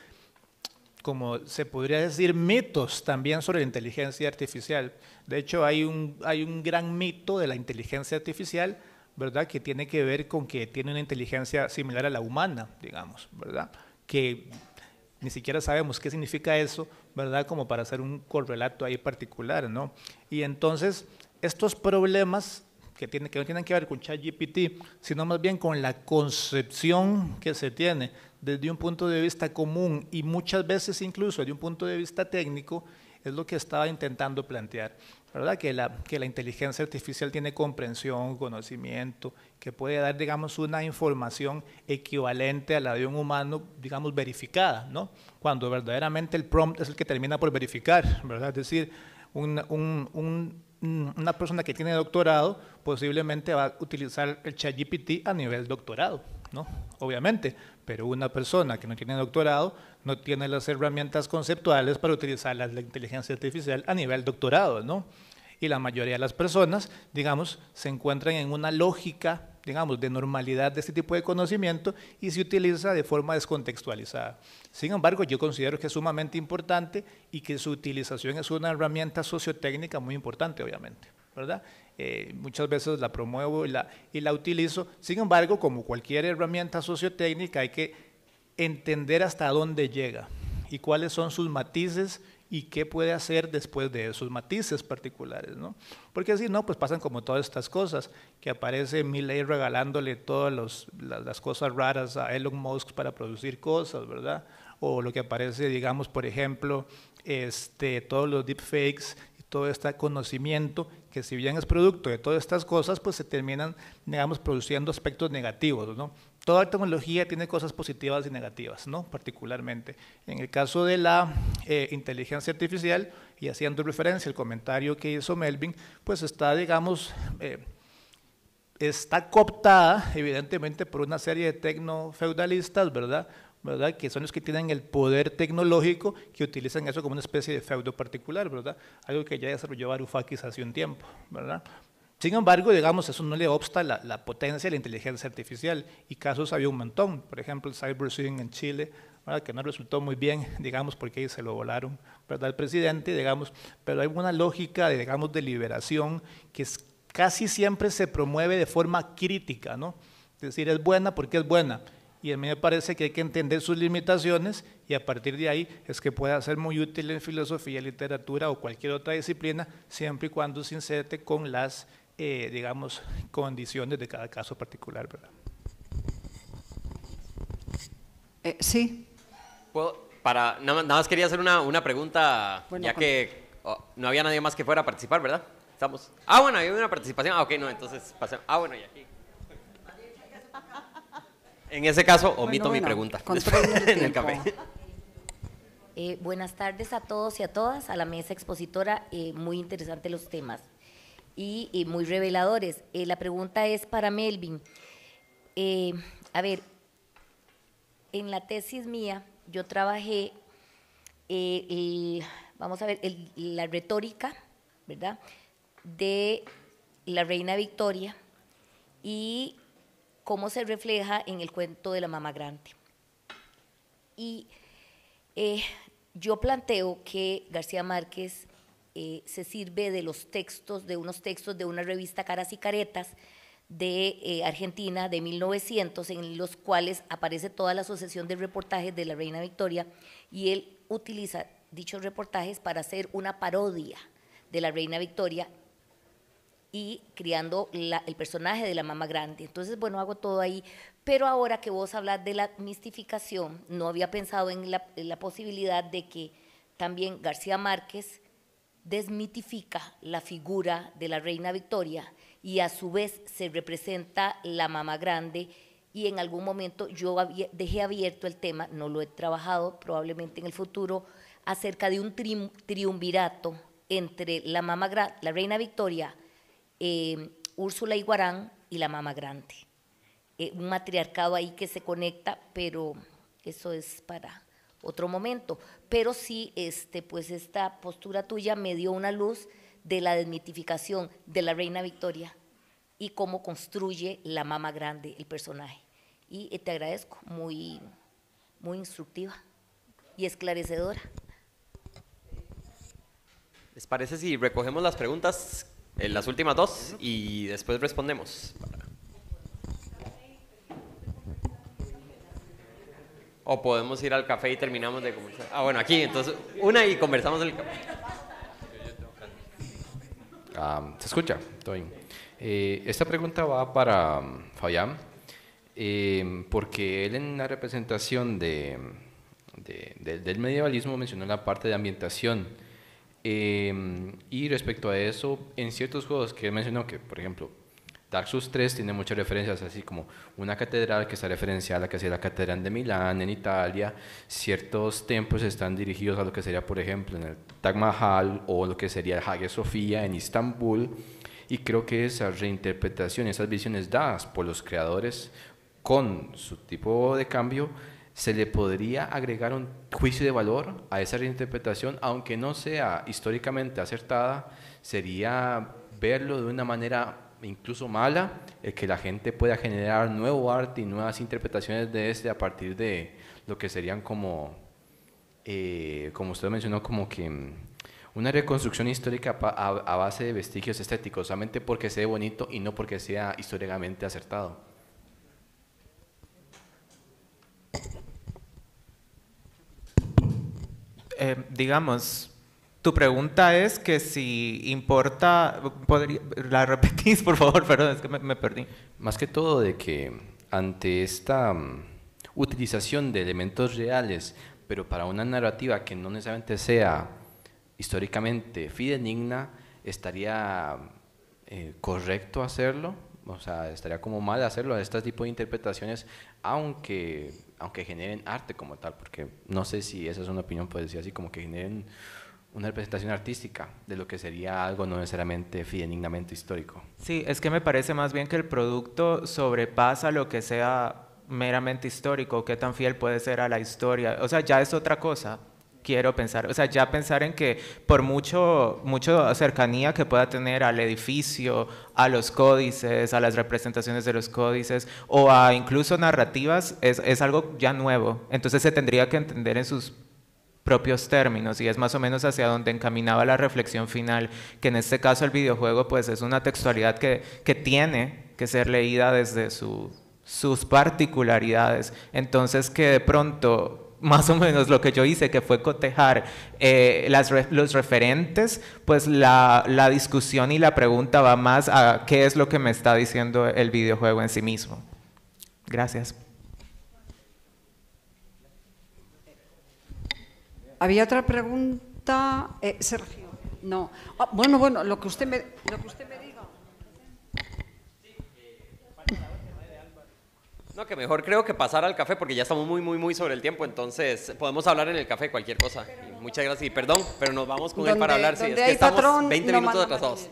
como se podría decir, mitos también sobre la inteligencia artificial. De hecho, hay un gran mito de la inteligencia artificial, ¿verdad?, que tiene que ver con que tiene una inteligencia similar a la humana, digamos, ¿verdad?, que ni siquiera sabemos qué significa eso, ¿verdad?, como para hacer un correlato ahí particular, ¿no? Y entonces, estos problemas que no tienen que ver con ChatGPT, sino más bien con la concepción que se tiene desde un punto de vista común y muchas veces incluso desde un punto de vista técnico, es lo que estaba intentando plantear, ¿verdad? Que la inteligencia artificial tiene comprensión, conocimiento, que puede dar, digamos, una información equivalente a la de un humano, digamos, verificada, ¿no? Cuando verdaderamente el prompt es el que termina por verificar, ¿verdad? Es decir, una persona que tiene doctorado posiblemente va a utilizar el ChatGPT a nivel doctorado, ¿no? Obviamente, pero una persona que no tiene doctorado no tiene las herramientas conceptuales para utilizar la inteligencia artificial a nivel doctorado, ¿no? Y la mayoría de las personas, digamos, se encuentran en una lógica, digamos, de normalidad de este tipo de conocimiento y se utiliza de forma descontextualizada. Sin embargo, yo considero que es sumamente importante y que su utilización es una herramienta sociotécnica muy importante, obviamente, ¿verdad? Muchas veces la promuevo y la utilizo. Sin embargo, como cualquier herramienta sociotécnica, hay que entender hasta dónde llega y cuáles son sus matices y qué puede hacer después de esos matices particulares, ¿no? Porque si no, pues pasan como todas estas cosas, que aparece Milley regalándole todas las cosas raras a Elon Musk para producir cosas, ¿verdad? O lo que aparece, digamos, por ejemplo, todos los deepfakes y todo este conocimiento, que si bien es producto de todas estas cosas, pues se terminan, digamos, produciendo aspectos negativos, ¿no? Toda tecnología tiene cosas positivas y negativas, ¿no? Particularmente. En el caso de la inteligencia artificial, y haciendo referencia al comentario que hizo Melvin, pues está, digamos, está cooptada, evidentemente, por una serie de tecnofeudalistas, ¿verdad? Que son los que tienen el poder tecnológico, que utilizan eso como una especie de feudo particular, ¿verdad? Algo que ya desarrolló Varoufakis hace un tiempo, ¿verdad? Sin embargo, digamos, eso no le obsta la potencia de la inteligencia artificial, y casos había un montón. Por ejemplo, el cybersync en Chile, ¿verdad?, que no resultó muy bien, digamos, porque ahí se lo volaron, ¿verdad?, el presidente, digamos, pero hay una lógica de, digamos, de liberación que casi siempre se promueve de forma crítica, ¿no? Es decir, es buena porque es buena, y a mí me parece que hay que entender sus limitaciones y a partir de ahí es que pueda ser muy útil en filosofía, literatura o cualquier otra disciplina, siempre y cuando se inserte con las digamos, condiciones de cada caso particular, ¿verdad? Sí. Nada más quería hacer una pregunta, bueno, ya que no había nadie más que fuera a participar, ¿verdad? Estamos. Bueno, hay una participación. Ok, no, entonces pasemos. Bueno, y aquí. En ese caso, omito mi pregunta. Controlen el en el tiempo. café. Buenas tardes a todos y a todas, a la mesa expositora, muy interesantes los temas y muy reveladores. La pregunta es para Melvin. A ver, en la tesis mía yo trabajé, vamos a ver, la retórica, ¿verdad?, de la reina Victoria y cómo se refleja en el cuento de la Mama Grande. Y yo planteo que García Márquez se sirve de los textos, de unos textos de una revista Caras y Caretas de Argentina de 1900, en los cuales aparece toda la sucesión de reportajes de la reina Victoria, y él utiliza dichos reportajes para hacer una parodia de la reina Victoria y creando el personaje de la Mama Grande. Entonces, bueno, hago todo ahí. Pero ahora que vos hablas de la mistificación, no había pensado en la posibilidad de que también García Márquez desmitifica la figura de la reina Victoria y a su vez se representa la Mama Grande, y en algún momento yo dejé abierto el tema, no lo he trabajado, probablemente en el futuro, acerca de un triunvirato entre la reina Victoria, Úrsula Iguarán y la Mama Grande. Un matriarcado ahí que se conecta, pero eso es para otro momento. Pero sí, pues esta postura tuya me dio una luz de la desmitificación de la reina Victoria y cómo construye la Mama Grande el personaje. Y te agradezco, muy, muy instructiva y esclarecedora. ¿Les parece si recogemos las preguntas, las últimas dos, y después respondemos? O podemos ir al café y terminamos de conversar. Ah, bueno, aquí, entonces, una y conversamos en el café. ¿Se escucha? Todo bien. Esta pregunta va para Fabián, porque él en la representación del medievalismo mencionó la parte de ambientación. Y respecto a eso, en ciertos juegos que él mencionó, que por ejemplo Dark Souls 3 tiene muchas referencias, así como una catedral que está referenciada a la que sería la catedral de Milán en Italia. Ciertos templos están dirigidos a lo que sería, por ejemplo, en el Taj Mahal o lo que sería el Hagia Sofía en Istambul. Y creo que esa reinterpretación, esas visiones dadas por los creadores con su tipo de cambio, se le podría agregar un juicio de valor a esa reinterpretación, aunque no sea históricamente acertada. Sería verlo de una manera incluso mala, el que la gente pueda generar nuevo arte y nuevas interpretaciones de a partir de lo que serían como usted mencionó, como que una reconstrucción histórica a base de vestigios estéticos, solamente porque se ve bonito y no porque sea históricamente acertado. Digamos, tu pregunta es que si importa, ¿la repetís, por favor? Perdón, es que me perdí. Más que todo de que ante esta utilización de elementos reales, pero para una narrativa que no necesariamente sea históricamente fidedigna, ¿estaría correcto hacerlo? O sea, estaría como mal hacerlo a este tipo de interpretaciones, aunque generen arte como tal, porque no sé si esa es una opinión, pues decir así, como que generen una representación artística de lo que sería algo no necesariamente fidedignamente histórico. Sí, es que me parece más bien que el producto sobrepasa lo que sea meramente histórico, qué tan fiel puede ser a la historia, o sea, ya es otra cosa. Quiero pensar, o sea, ya pensar en que por mucho cercanía que pueda tener al edificio, a los códices, a las representaciones de los códices o a incluso narrativas, es algo ya nuevo. Entonces se tendría que entender en sus propios términos, y es más o menos hacia donde encaminaba la reflexión final, que en este caso el videojuego pues es una textualidad que tiene que ser leída desde sus particularidades. Entonces que de pronto más o menos lo que yo hice, que fue cotejar los referentes, pues la discusión y la pregunta va más a qué es lo que me está diciendo el videojuego en sí mismo. Gracias. ¿Había otra pregunta? Sergio. No. Ah, bueno, lo que usted me diga. No, que mejor creo que pasar al café porque ya estamos muy sobre el tiempo, entonces podemos hablar en el café cualquier cosa. Y muchas gracias y perdón, pero nos vamos con él para hablar. Sí, es que estamos 20 minutos atrasados.